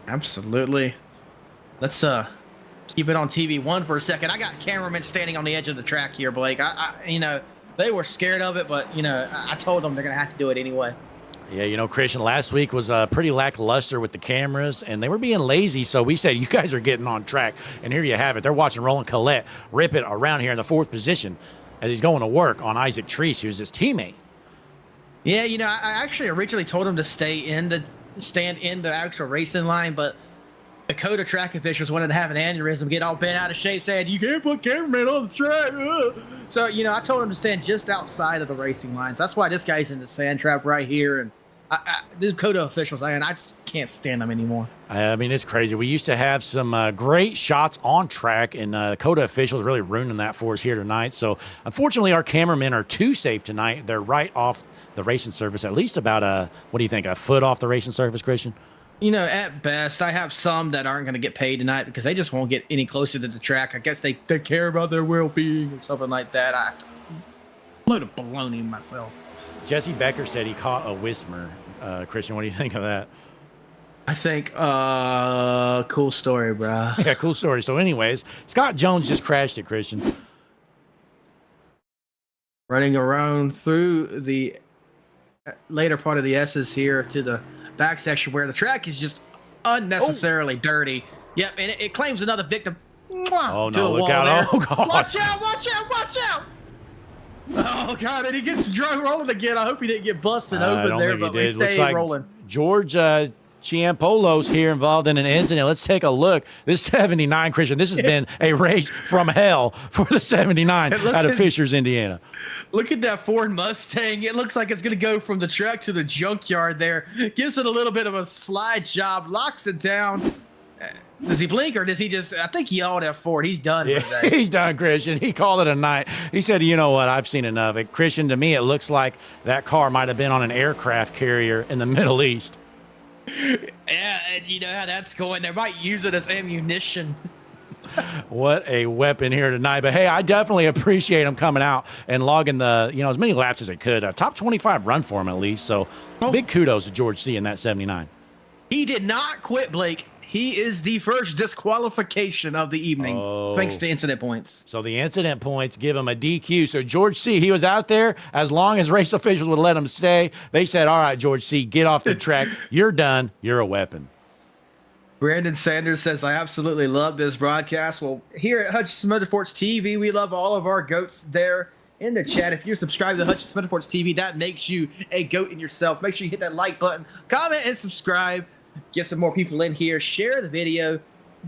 Absolutely. Let's keep it on TV1 for a second. I got cameramen standing on the edge of the track here, Blake. You know, they were scared of it, but, you know, I told them they're going to have to do it anyway. Yeah, you know, Christian, last week was pretty lackluster with the cameras, and they were being lazy, so we said, you guys are getting on track, and here you have it. They're watching Roland Collette rip it around here in the 4th position as he's going to work on Isaac Treese, who's his teammate. Yeah, you know, I actually originally told him to stand in the actual racing line, but the COTA track officials wanted to have an aneurysm, get all bent out of shape, saying, you can't put cameramen on the track. So, you know, I told him to stand just outside of the racing lines. That's why this guy's in the sand trap right here. And these COTA officials, I just can't stand them anymore. I mean, it's crazy. We used to have some great shots on track, and COTA officials really ruining that for us here tonight. So, unfortunately, our cameramen are too safe tonight. They're right off the racing surface, at least about what do you think, a foot off the racing surface, Christian? You know, at best, I have some that aren't going to get paid tonight because they just won't get any closer to the track. I guess they care about their well-being or something like that. Load of baloney myself. Jesse Becker said he caught a Whismer. Christian, what do you think of that? I think, cool story, bro. Yeah, cool story. So anyways, Scott Jones just crashed it, Christian. Running around through the later part of the S's here to the back section where the track is just unnecessarily dirty. Yep, and it claims another victim. Oh, no, look out. There. Oh, God. Watch out, watch out, watch out. Oh, God, and he gets drug rolling again. I hope he didn't get busted open there, but we stayed rolling. George Chiampolo's here involved in an incident. Let's take a look. This 79, Christian, this has been a race from hell for the 79 out of Fishers, Indiana. Look at that Ford Mustang. It looks like it's going to go from the track to the junkyard there. Gives it a little bit of a slide job, locks it down. Does he blink or does he just – I think he yelled at Ford. He's done for the day. He's done, Christian. He called it a night. He said, you know what, I've seen enough. Christian, to me, it looks like that car might have been on an aircraft carrier in the Middle East. Yeah, and you know how that's going. They might use it as ammunition. What a weapon here tonight. But, hey, I definitely appreciate him coming out and logging the, as many laps as he could. A top 25 run for him at least. So, big kudos to George C. in that 79. He did not quit, Blake. He is the first disqualification of the evening, thanks to incident points. So the incident points give him a DQ. So George C., he was out there as long as race officials would let him stay. They said, all right, George C., get off the track. You're done. You're a weapon. Brandon Sanders says, I absolutely love this broadcast. Well, here at Hutchinson Motorsports TV, we love all of our goats there in the chat. If you're subscribed to Hutchinson Motorsports TV, that makes you a goat in yourself. Make sure you hit that like button, comment, and subscribe. Get some more people in here. Share the video.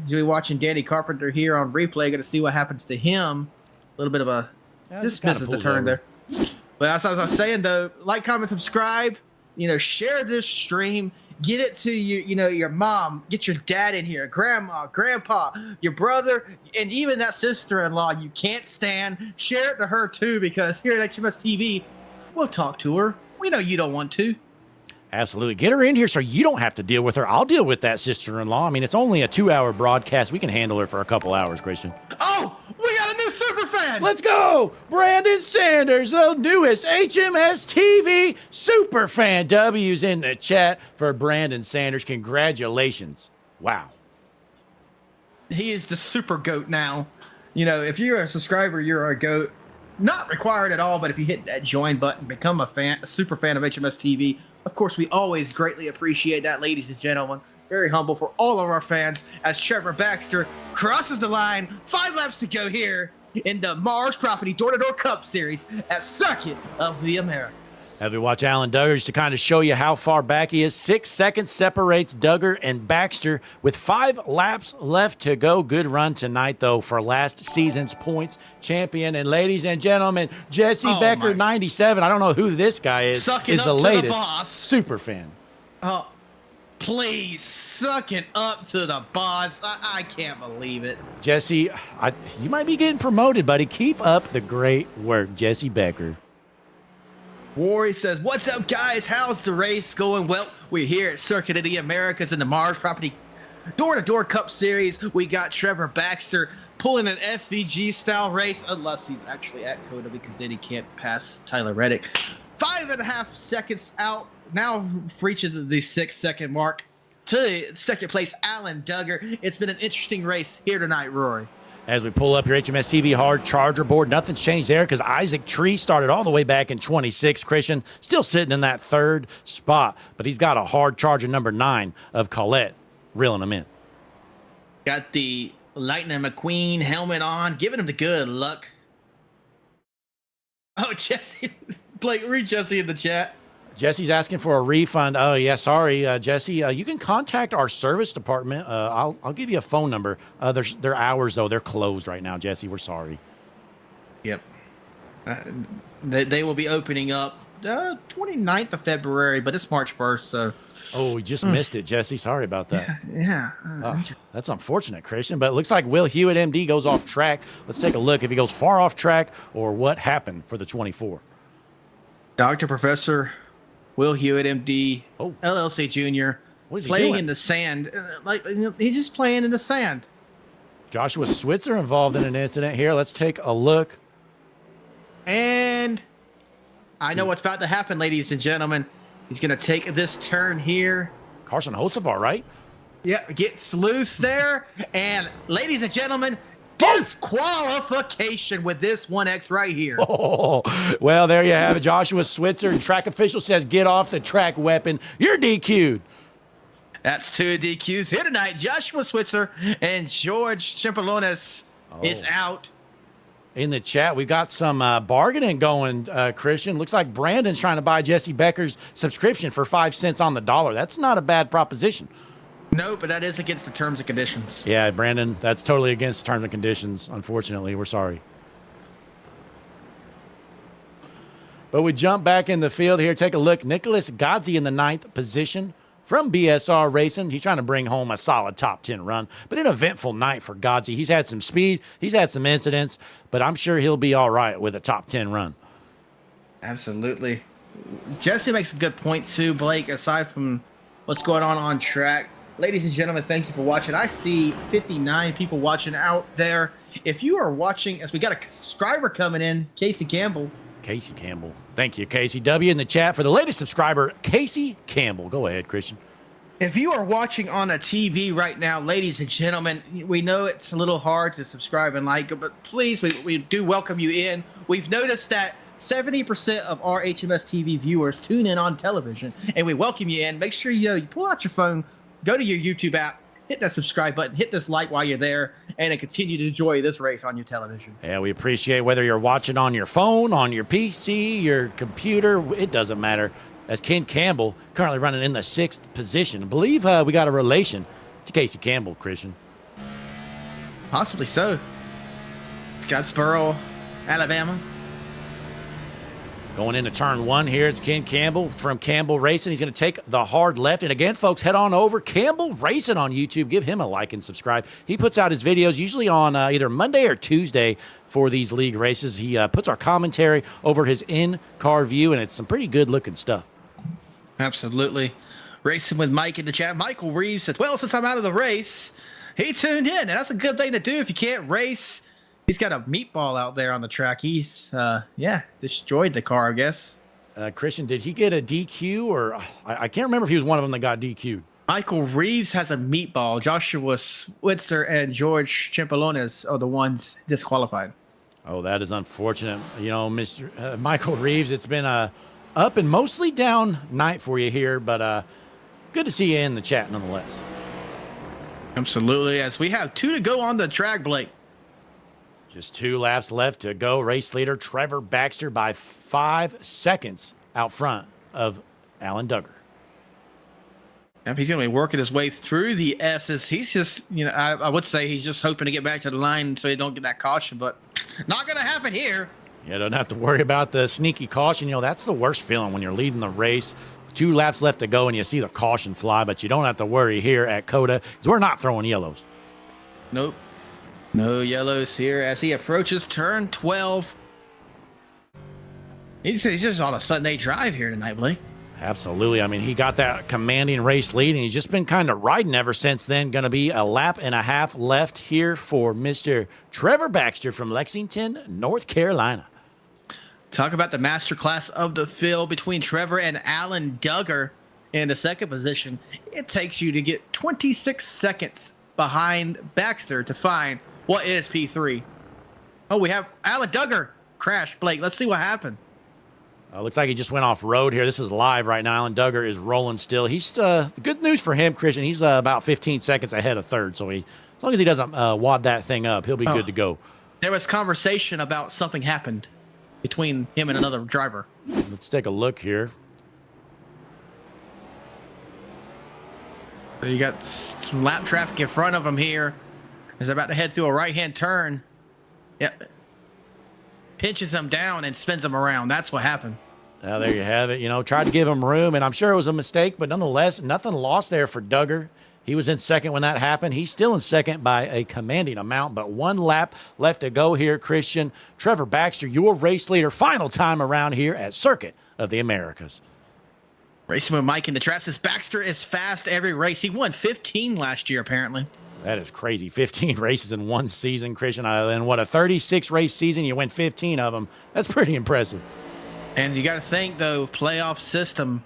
You'll be watching Danny Carpenter here on replay. Going to see what happens to him. A little bit of a this misses the turn there. But as I was saying though, like, comment, subscribe. Share this stream. Get it to your mom. Get your dad in here, grandma, grandpa, your brother, and even that sister-in-law you can't stand. Share it to her too, because here at HMS TV, we'll talk to her. We know you don't want to. Absolutely. Get her in here so you don't have to deal with her. I'll deal with that sister-in-law. I mean, it's only a 2-hour broadcast. We can handle her for a couple hours, Christian. Oh, we got a new super fan. Let's go. Brandon Sanders, the newest HMS TV super fan. W's in the chat for Brandon Sanders. Congratulations. Wow. He is the super goat now. If you're a subscriber, you're a goat. Not required at all, but if you hit that join button, become a super fan of HMS TV. Of course, we always greatly appreciate that, ladies and gentlemen. Very humble for all of our fans as Trevor Baxter crosses the line. 5 laps to go here in the Mars Property Door-to-Door Cup Series at Circuit of the Americas. As we watch Alan Duggar, just to kind of show you how far back he is. 6 seconds separates Duggar and Baxter with 5 laps left to go. Good run tonight, though, for last season's points champion. And ladies and gentlemen, Jesse Becker, 97. I don't know who this guy is. Sucking is up the to latest the boss. super fan. Oh, please, sucking up to the boss. I can't believe it. Jesse, you might be getting promoted, buddy. Keep up the great work, Jesse Becker. Rory says, what's up, guys? How's the race going? Well, we're here at Circuit of the Americas in the Mars Property Door-to-Door Cup Series. We got Trevor Baxter pulling an SVG-style race, unless he's actually at COTA, because then he can't pass Tyler Reddick. 5.5 seconds out, now reaching the 6-second mark. To second place, Alan Duggar. It's been an interesting race here tonight, Rory. As we pull up your HMS TV hard charger board, nothing's changed there because Isaac Tree started all the way back in 26. Christian still sitting in that 3rd spot, but he's got a hard charger number 9 of Colette reeling him in. Got the Lightning McQueen helmet on, giving him the good luck. Oh, Jesse. Blake, read Jesse in the chat. Jesse's asking for a refund. Oh, yeah, sorry, Jesse. You can contact our service department. I'll give you a phone number. Their hours, though, they're closed right now, Jesse. We're sorry. Yep. They will be opening up 29th of February, but it's March 1st, so. Oh, we just missed it, Jesse. Sorry about that. Yeah. That's unfortunate, Christian, but it looks like Will Hewitt, MD, goes off track. Let's take a look if he goes far off track or what happened for the 24. Dr. Professor Will Hewitt, MD, LLC Jr., What is he playing doing? in the sand. He's just playing in the sand. Joshua Switzer involved in an incident here. Let's take a look. And I know what's about to happen, ladies and gentlemen. He's going to take this turn here. Carson Hocevar, right? Yeah, gets loose there. And ladies and gentlemen, disqualification with this 1X right here. Oh, well, there you have it. Joshua Switzer, track official says, get off the track, weapon. You're DQ'd. That's 2 DQs here tonight. Joshua Switzer and George Chimpalones is out. In the chat, we've got some bargaining going, Christian. Looks like Brandon's trying to buy Jesse Becker's subscription for 5 cents on the dollar. That's not a bad proposition. No, but that is against the terms and conditions. Yeah, Brandon, that's totally against terms and conditions. Unfortunately, we're sorry. But we jump back in the field here. Take a look. Nicholas Gazzi in the 9th position from BSR Racing. He's trying to bring home a solid top 10 run, but an eventful night for Gazzi. He's had some speed. He's had some incidents, but I'm sure he'll be all right with a top 10 run. Absolutely. Jesse makes a good point too, Blake, aside from what's going on track. Ladies and gentlemen, thank you for watching. I see 59 people watching out there. If you are watching, as we got a subscriber coming in, Casey Campbell. Casey Campbell. Thank you, Casey W. in the chat for the latest subscriber, Casey Campbell. Go ahead, Christian. If you are watching on a TV right now, ladies and gentlemen, we know it's a little hard to subscribe and like, but please, we do welcome you in. We've noticed that 70% of our HMS TV viewers tune in on television, and we welcome you in. Make sure you pull out your phone, go to your YouTube app, hit that subscribe button, hit this like while you're there, and continue to enjoy this race on your television. Yeah, we appreciate whether you're watching on your phone, on your PC, your computer. It doesn't matter. As Ken Campbell currently running in the 6th position. I believe we got a relation to Casey Campbell, Christian. Possibly so. Scottsboro, Alabama. Going into turn 1 here, it's Ken Campbell from Campbell Racing. He's going to take the hard left. And again, folks, head on over Campbell Racing on YouTube. Give him a like and subscribe. He puts out his videos usually on either Monday or Tuesday for these league races. He puts our commentary over his in-car view, and it's some pretty good-looking stuff. Absolutely. Racing with Mike in the chat. Michael Reeves says, well, since I'm out of the race, he tuned in. And that's a good thing to do if you can't race. He's got a meatball out there on the track. He's, destroyed the car, I guess. Christian, did he get a DQ? Or I can't remember if he was one of them that got DQ'd. Michael Reeves has a meatball. Joshua Switzer and George Chimpalones are the ones disqualified. Oh, that is unfortunate. You know, Mr. Michael Reeves, it's been a up and mostly down night for you here, but good to see you in the chat nonetheless. Absolutely. As we have 2 to go on the track, Blake. Just 2 laps left to go. Race leader Trevor Baxter by 5 seconds out front of Alan Duggar. Yep, he's going to be working his way through the S's. He's just, I would say he's just hoping to get back to the line so he don't get that caution, but not going to happen here. You don't have to worry about the sneaky caution. You know, that's the worst feeling when you're leading the race. 2 laps left to go and you see the caution fly, but you don't have to worry here at COTA because we're not throwing yellows. Nope. No yellows here as he approaches turn 12. He's just on a Sunday drive here tonight, Blake. Absolutely. I mean, he got that commanding race lead, and he's just been kind of riding ever since then. Going to be a lap and a half left here for Mr. Trevor Baxter from Lexington, North Carolina. Talk about the masterclass of the field between Trevor and Alan Duggar in the 2nd position. It takes you to get 26 seconds behind Baxter to find what is P3. Oh, we have Alan Duggar crash, Blake. Let's see what happened. Looks like he just went off road here. This is live right now. Alan Duggar is rolling still. He's the good news for him, Christian. He's about 15 seconds ahead of 3rd. So as long as he doesn't wad that thing up, he'll be good to go. There was conversation about something happened between him and another driver. Let's take a look here. So you got some lap traffic in front of him here. He's about to head through a right-hand turn. Yep. Pinches him down and spins him around. That's what happened. There you have it. You know, tried to give him room, and I'm sure it was a mistake, but nonetheless, nothing lost there for Duggar. He was in 2nd when that happened. He's still in 2nd by a commanding amount, but 1 lap left to go here, Christian. Trevor Baxter, your race leader, final time around here at Circuit of the Americas. Racing with Mike in the track says Baxter is fast every race. He won 15 last year, apparently. That is crazy. 15 races in one season, Christian. In what, a 36-race season, you win 15 of them. That's pretty impressive. And you got to think, though, playoff system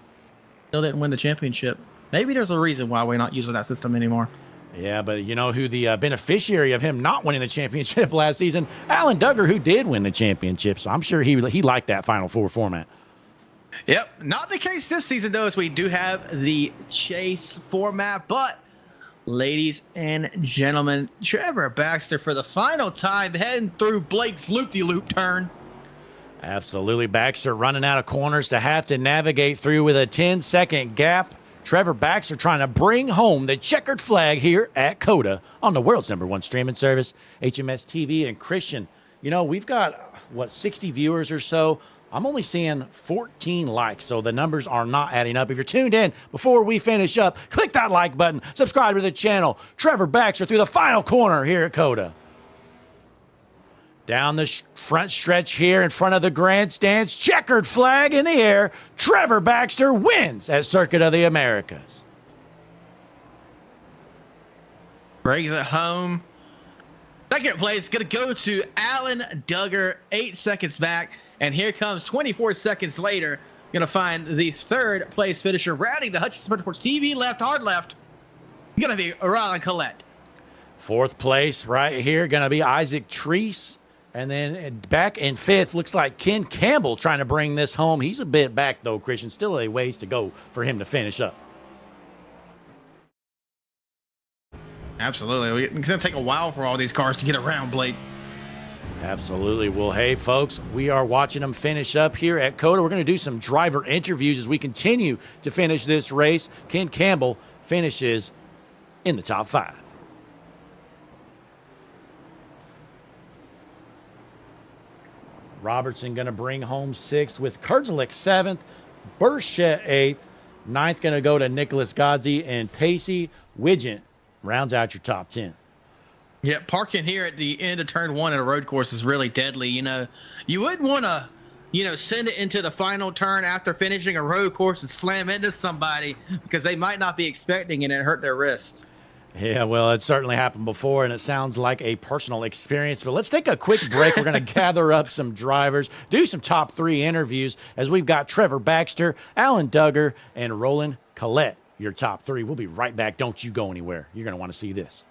still didn't win the championship. Maybe there's a reason why we're not using that system anymore. Yeah, but you know who the beneficiary of him not winning the championship last season? Alan Duggar, who did win the championship. So I'm sure he liked that Final Four format. Yep, not the case this season, though, as we do have the chase format. But, ladies and gentlemen, Trevor Baxter for the final time heading through Blake's loop-de-loop turn. Absolutely. Baxter running out of corners to have to navigate through with a 10-second gap. Trevor Baxter trying to bring home the checkered flag here at COTA on the world's #1 streaming service, HMS TV. And Christian, you know, we've got, 60 viewers or so. I'm only seeing 14 likes, so the numbers are not adding up. If you're tuned in before we finish up, click that like button, subscribe to the channel. Trevor Baxter through the final corner here at COTA. Down the front stretch here in front of the grandstands, checkered flag in the air. Trevor Baxter wins at Circuit of the Americas. Brings it home. Second place going to go to Alan Duggar, 8 seconds back. And here comes 24 seconds later. Going to find the third place finisher, rounding the Hutchinson Motorsports TV left, hard left. Going to be Ron Collette. Fourth place right here, going to be Isaac Treese. And then back in fifth, looks like Ken Campbell trying to bring this home. He's a bit back, though, Christian. Still a ways to go for him to finish up. Absolutely. It's going to take a while for all these cars to get around, Blake. Absolutely. Well, hey, folks, we are watching them finish up here at COTA. We're going to do some driver interviews as we continue to finish this race. Ken Campbell finishes in the top 5. Robertson going to bring home 6th with Kurdzalik 7th, Burchett 8th, 9th going to go to Nicholas Godsey, and Pacey Widgeon rounds out your top 10. Yeah, parking here at the end of turn 1 at a road course is really deadly. You know, you wouldn't want to, send it into the final turn after finishing a road course and slam into somebody because they might not be expecting it and hurt their wrist. Yeah, well, it certainly happened before, and it sounds like a personal experience. But let's take a quick break. We're going to gather up some drivers, do some top 3 interviews, as we've got Trevor Baxter, Alan Duggar, and Roland Collette, your top 3. We'll be right back. Don't you go anywhere. You're going to want to see this.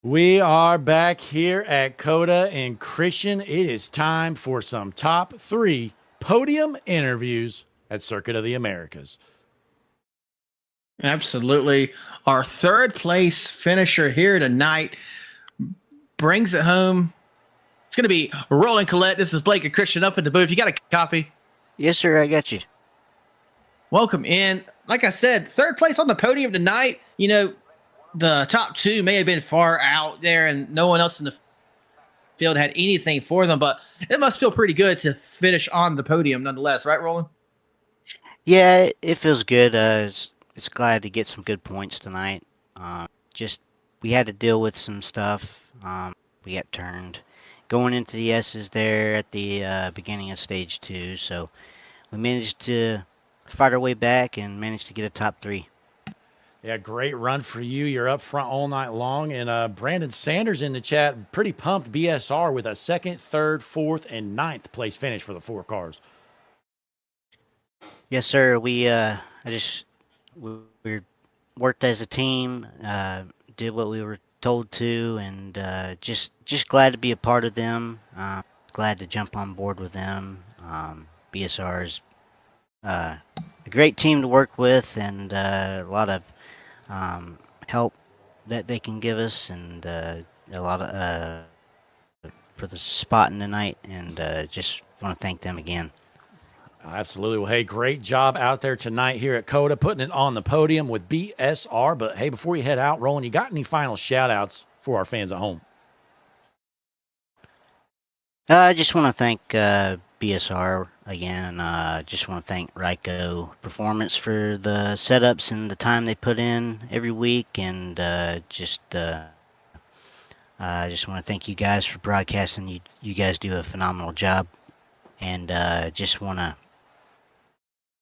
We are back here at COTA, and Christian, it is time for some top 3 podium interviews at Circuit of the Americas. Absolutely. Our third place finisher here tonight brings it home. It's going to be Roland Collette. This is Blake and Christian up in the booth. You got a copy? Yes, sir. I got you. Welcome in. Like I said, third place on the podium tonight. The top 2 may have been far out there and no one else in the field had anything for them, but it must feel pretty good to finish on the podium nonetheless, right, Roland? Yeah, it feels good. It's glad to get some good points tonight. We had to deal with some stuff. We got turned going into the S's there at the beginning of stage 2, so we managed to fight our way back and managed to get a top 3. Yeah, great run for you. You're up front all night long. And Brandon Sanders in the chat, pretty pumped BSR with a 2nd, 3rd, 4th, and 9th place finish for the 4 cars. Yes, sir. We worked as a team, did what we were told to, and just glad to be a part of them. Glad to jump on board with them. BSR is a great team to work with, and a lot of help that they can give us, and a lot of for the spot in the night, and just want to thank them again. Absolutely. Well, hey, great job out there tonight here at COTA, putting it on the podium with BSR. But, hey, before you head out, Roland, you got any final shout-outs for our fans at home? I just want to thank BSR again. Just want to thank Ryko Performance for the setups and the time they put in every week, and just want to thank you guys for broadcasting. You guys do a phenomenal job, and just want to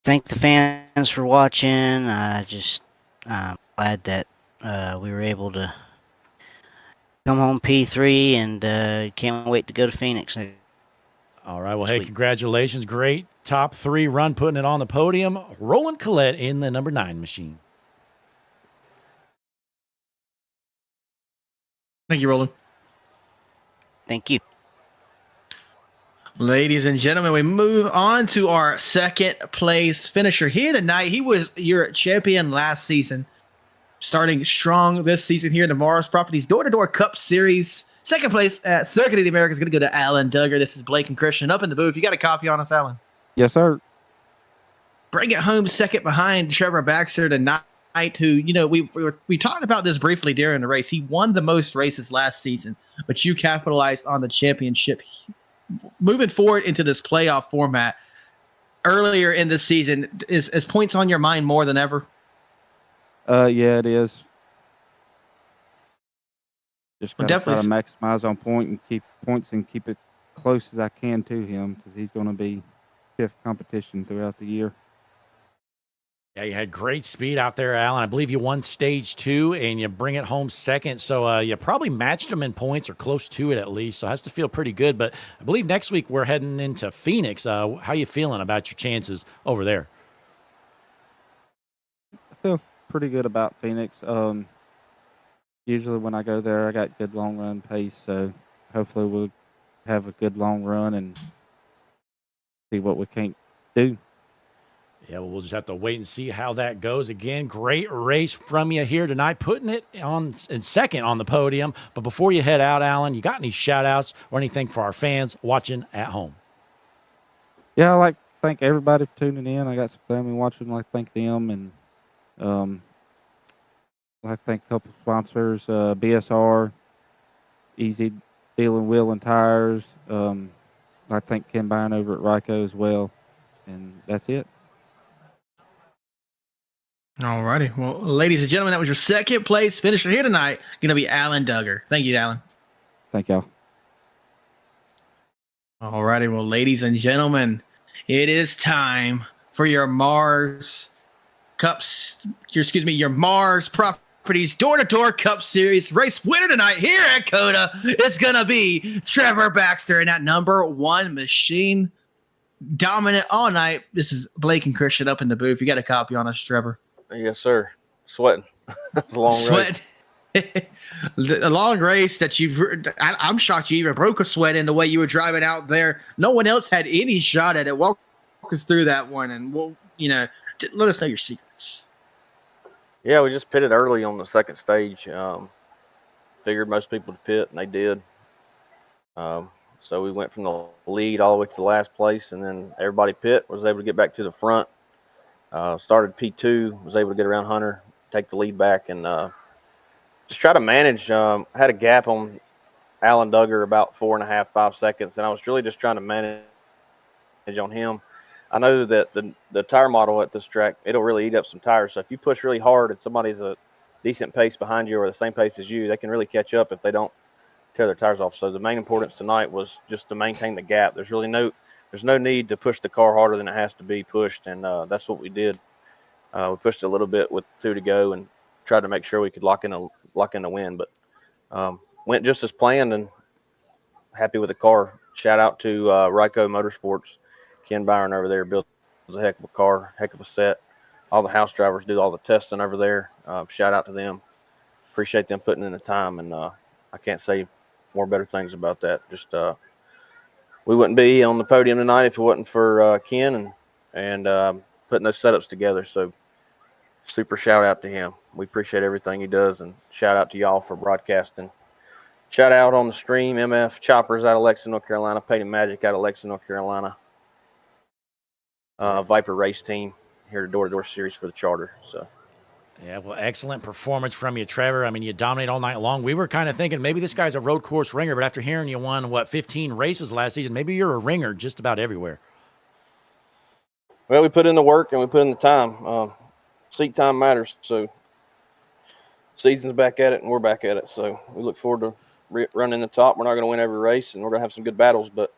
thank the fans for watching. Just glad that we were able to come home P3, and can't wait to go to Phoenix. All right. Well, hey, congratulations. Great top 3 run, putting it on the podium. Roland Collette in the number 9 machine. Thank you, Roland. Thank you. Ladies and gentlemen, we move on to our 2nd place finisher here tonight. He was your champion last season, starting strong this season here in the Mars Properties Door-to-Door Cup Series. 2nd place at Circuit of the Americas is going to go to Alan Duggar. This is Blake and Christian up in the booth. You got a copy on us, Alan? Yes, sir. Bring it home 2nd behind Trevor Baxter tonight, who, we talked about this briefly during the race. He won the most races last season, but you capitalized on the championship. Moving forward into this playoff format earlier in the season, is points on your mind more than ever? Yeah, it is. Just Well, gotta try to maximize on point and keep points and keep it close as I can to him, because he's going to be stiff competition throughout the year. Yeah, you had great speed out there, Alan. I believe you won stage 2, and you bring it home 2nd. So you probably matched them in points or close to it at least. So it has to feel pretty good. But I believe next week we're heading into Phoenix. How you feeling about your chances over there? I feel pretty good about Phoenix. Usually when I go there, I got good long run pace. So hopefully we'll have a good long run and see what we can't do. Yeah, well, we'll just have to wait and see how that goes. Again, great race from you here tonight, putting it on in 2nd on the podium. But before you head out, Alan, you got any shout-outs or anything for our fans watching at home? Yeah, I like to thank everybody for tuning in. I got some family watching. I like to thank them. And I like to thank a couple of sponsors, BSR, Easy Dealing Wheel and Tires. I like to thank Ken Byron over at Ryko as well. And that's it. All righty. Well, ladies and gentlemen, that was your 2nd place finisher here tonight. Going to be Alan Duggar. Thank you, Alan. Thank y'all. All righty. Well, ladies and gentlemen, it is time for your Mars Properties Door-to-Door Cup Series race winner tonight here at COTA. It's going to be Trevor Baxter in that number 1 machine. Dominant all night. This is Blake and Christian up in the booth. You got a copy on us, Trevor? Yes, sir. Sweating. That's a long race. A long race that I'm shocked you even broke a sweat in the way you were driving out there. No one else had any shot at it. Walk us through that one, and let us know your secrets. Yeah, we just pitted early on the 2nd stage. Figured most people to pit, and they did. So we went from the lead all the way to the last place, and then everybody pit, was able to get back to the front. Started P2, was able to get around Hunter, take the lead back, and just try to manage. Had a gap on Alan Duggar about 4.5, 5 seconds, and I was really just trying to manage on him. I know that the tire model at this track, it'll really eat up some tires. So if you push really hard and somebody's a decent pace behind you or the same pace as you, they can really catch up if they don't tear their tires off. So the main importance tonight was just to maintain the gap. There's really no there's no need to push the car harder than it has to be pushed, and that's what we did. We pushed a little bit with 2 to go and tried to make sure we could lock in the win, but went just as planned and happy with the car. Shout out to Ryko Motorsports, Ken Byron over there built a heck of a car, heck of a set. All the house drivers do all the testing over there. Shout out to them. Appreciate them putting in the time, and I can't say more better things about that. Just we wouldn't be on the podium tonight if it wasn't for Ken and putting those setups together. So super shout out to him. We appreciate everything he does, and shout out to y'all for broadcasting. Shout out on the stream, MF Choppers out of Lexington, North Carolina, Painted Magic out of Lexington, North Carolina, Viper Race Team here to Door Series for the charter. So. Yeah, well, excellent performance from you, Trevor. I mean, you dominate all night long. We were kind of thinking maybe this guy's a road course ringer, but after hearing you won, 15 races last season, maybe you're a ringer just about everywhere. Well, we put in the work and we put in the time. Seat time matters, so season's back at it and we're back at it. So we look forward to running the top. We're not going to win every race, and we're going to have some good battles, but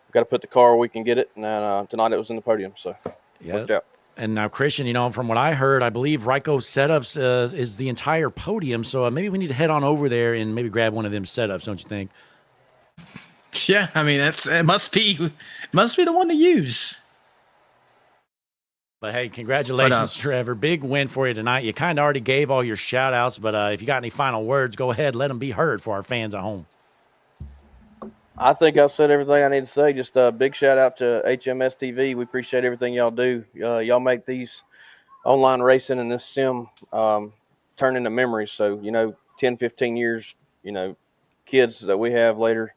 we've got to put the car where we can get it. And tonight it was in the podium, so worked out. And now, Christian, from what I heard, I believe Ryko Setups is the entire podium. So maybe we need to head on over there and maybe grab one of them setups, don't you think? Yeah, I mean it must be the one to use. But hey, congratulations, Trevor. Big win for you tonight. You kind of already gave all your shout outs, but if you got any final words, go ahead, let them be heard for our fans at home. I think I've said everything I need to say. Just a big shout out to HMS TV. We appreciate everything y'all do. Y'all make these online racing and this sim turn into memories. So, 10, 15 years, kids that we have later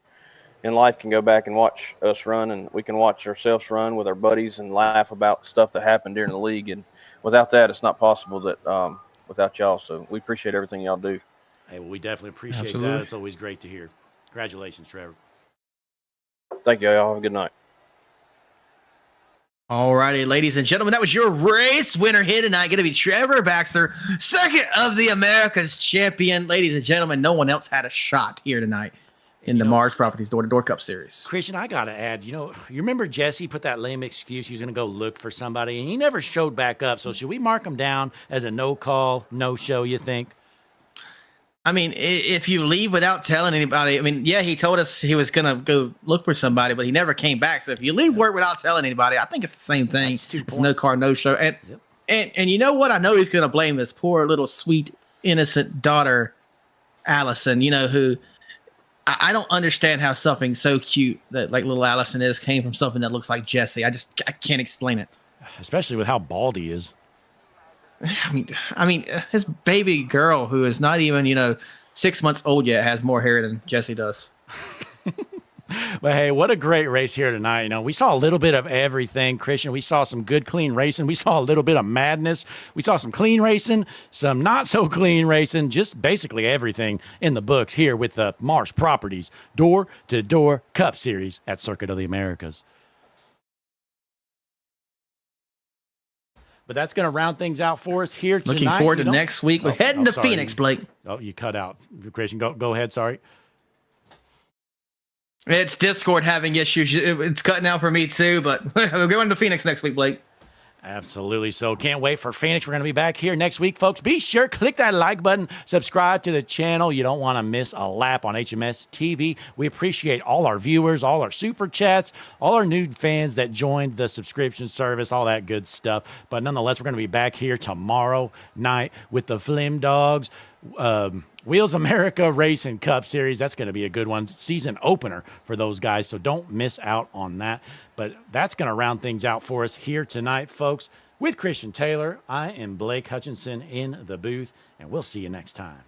in life can go back and watch us run, and we can watch ourselves run with our buddies and laugh about stuff that happened during the league. And without that, it's not possible that without y'all. So we appreciate everything y'all do. Hey, well, we definitely appreciate that. It's always great to hear. Congratulations, Trevor. Thank you, y'all. Have a good night. All righty, ladies and gentlemen, that was your race winner here tonight. Going to be Trevor Baxter, second of the America's champion. Ladies and gentlemen, no one else had a shot here tonight in the Mars Properties Door-to-Door Cup Series. Christian, I got to add, you remember Jesse put that lame excuse he was going to go look for somebody, and he never showed back up. So should we mark him down as a no-call, no-show, you think? I mean, if you leave without telling anybody, he told us he was going to go look for somebody, but he never came back. So if you leave work without telling anybody, I think it's the same thing. It's no car, no show. And you know what? I know he's going to blame this poor little sweet, innocent daughter, Allison, who I don't understand how something so cute that like little Allison is came from something that looks like Jesse. I can't explain it. Especially with how bald he is. I mean, his baby girl, who is not even, 6 months old yet, has more hair than Jesse does. But hey, what a great race here tonight. We saw a little bit of everything, Christian. We saw some good, clean racing. We saw a little bit of madness. We saw some clean racing, some not so clean racing, just basically everything in the books here with the Mars Properties Door-to-Door Cup Series at Circuit of the Americas. But that's going to round things out for us here tonight. Looking forward to next week. We're heading to Phoenix, Blake. Oh, you cut out. Christian, go ahead. Sorry. It's Discord having issues. It's cutting out for me too, but we're going to Phoenix next week, Blake. Absolutely. So can't wait for Phoenix. We're going to be back here next week, folks. Be sure, click that like button, subscribe to the channel. You don't want to miss a lap on HMS TV. We appreciate all our viewers, all our super chats, all our new fans that joined the subscription service, all that good stuff. But nonetheless, we're going to be back here tomorrow night with the Flim Dogs. Wheels America Racing Cup Series. That's going to be a good one. Season opener for those guys, so don't miss out on that. But that's going to round things out for us here tonight, folks. With Christian Taylor, I am Blake Hutchinson in the booth, and we'll see you next time.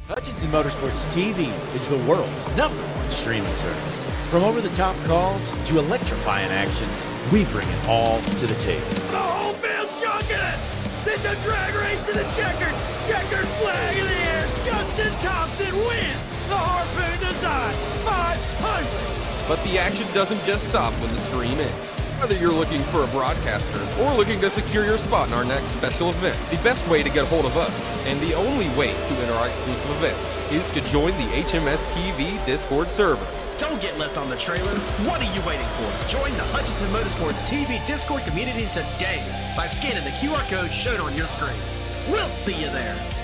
Hutchinson Motorsports TV is the world's #1 streaming service. From over-the-top calls to electrifying action, we bring it all to the table. The whole field's chunking it. It's a drag race to the checkered flag in the air. Justin Thompson wins the Harpoon Design 500. But the action doesn't just stop when the stream ends. Whether you're looking for a broadcaster or looking to secure your spot in our next special event, the best way to get a hold of us, and the only way to enter our exclusive events, is to join the HMS TV Discord server. Don't get left on the trailer. What are you waiting for? Join the Hutchison Motorsports TV Discord community today by scanning the QR code shown on your screen. We'll see you there.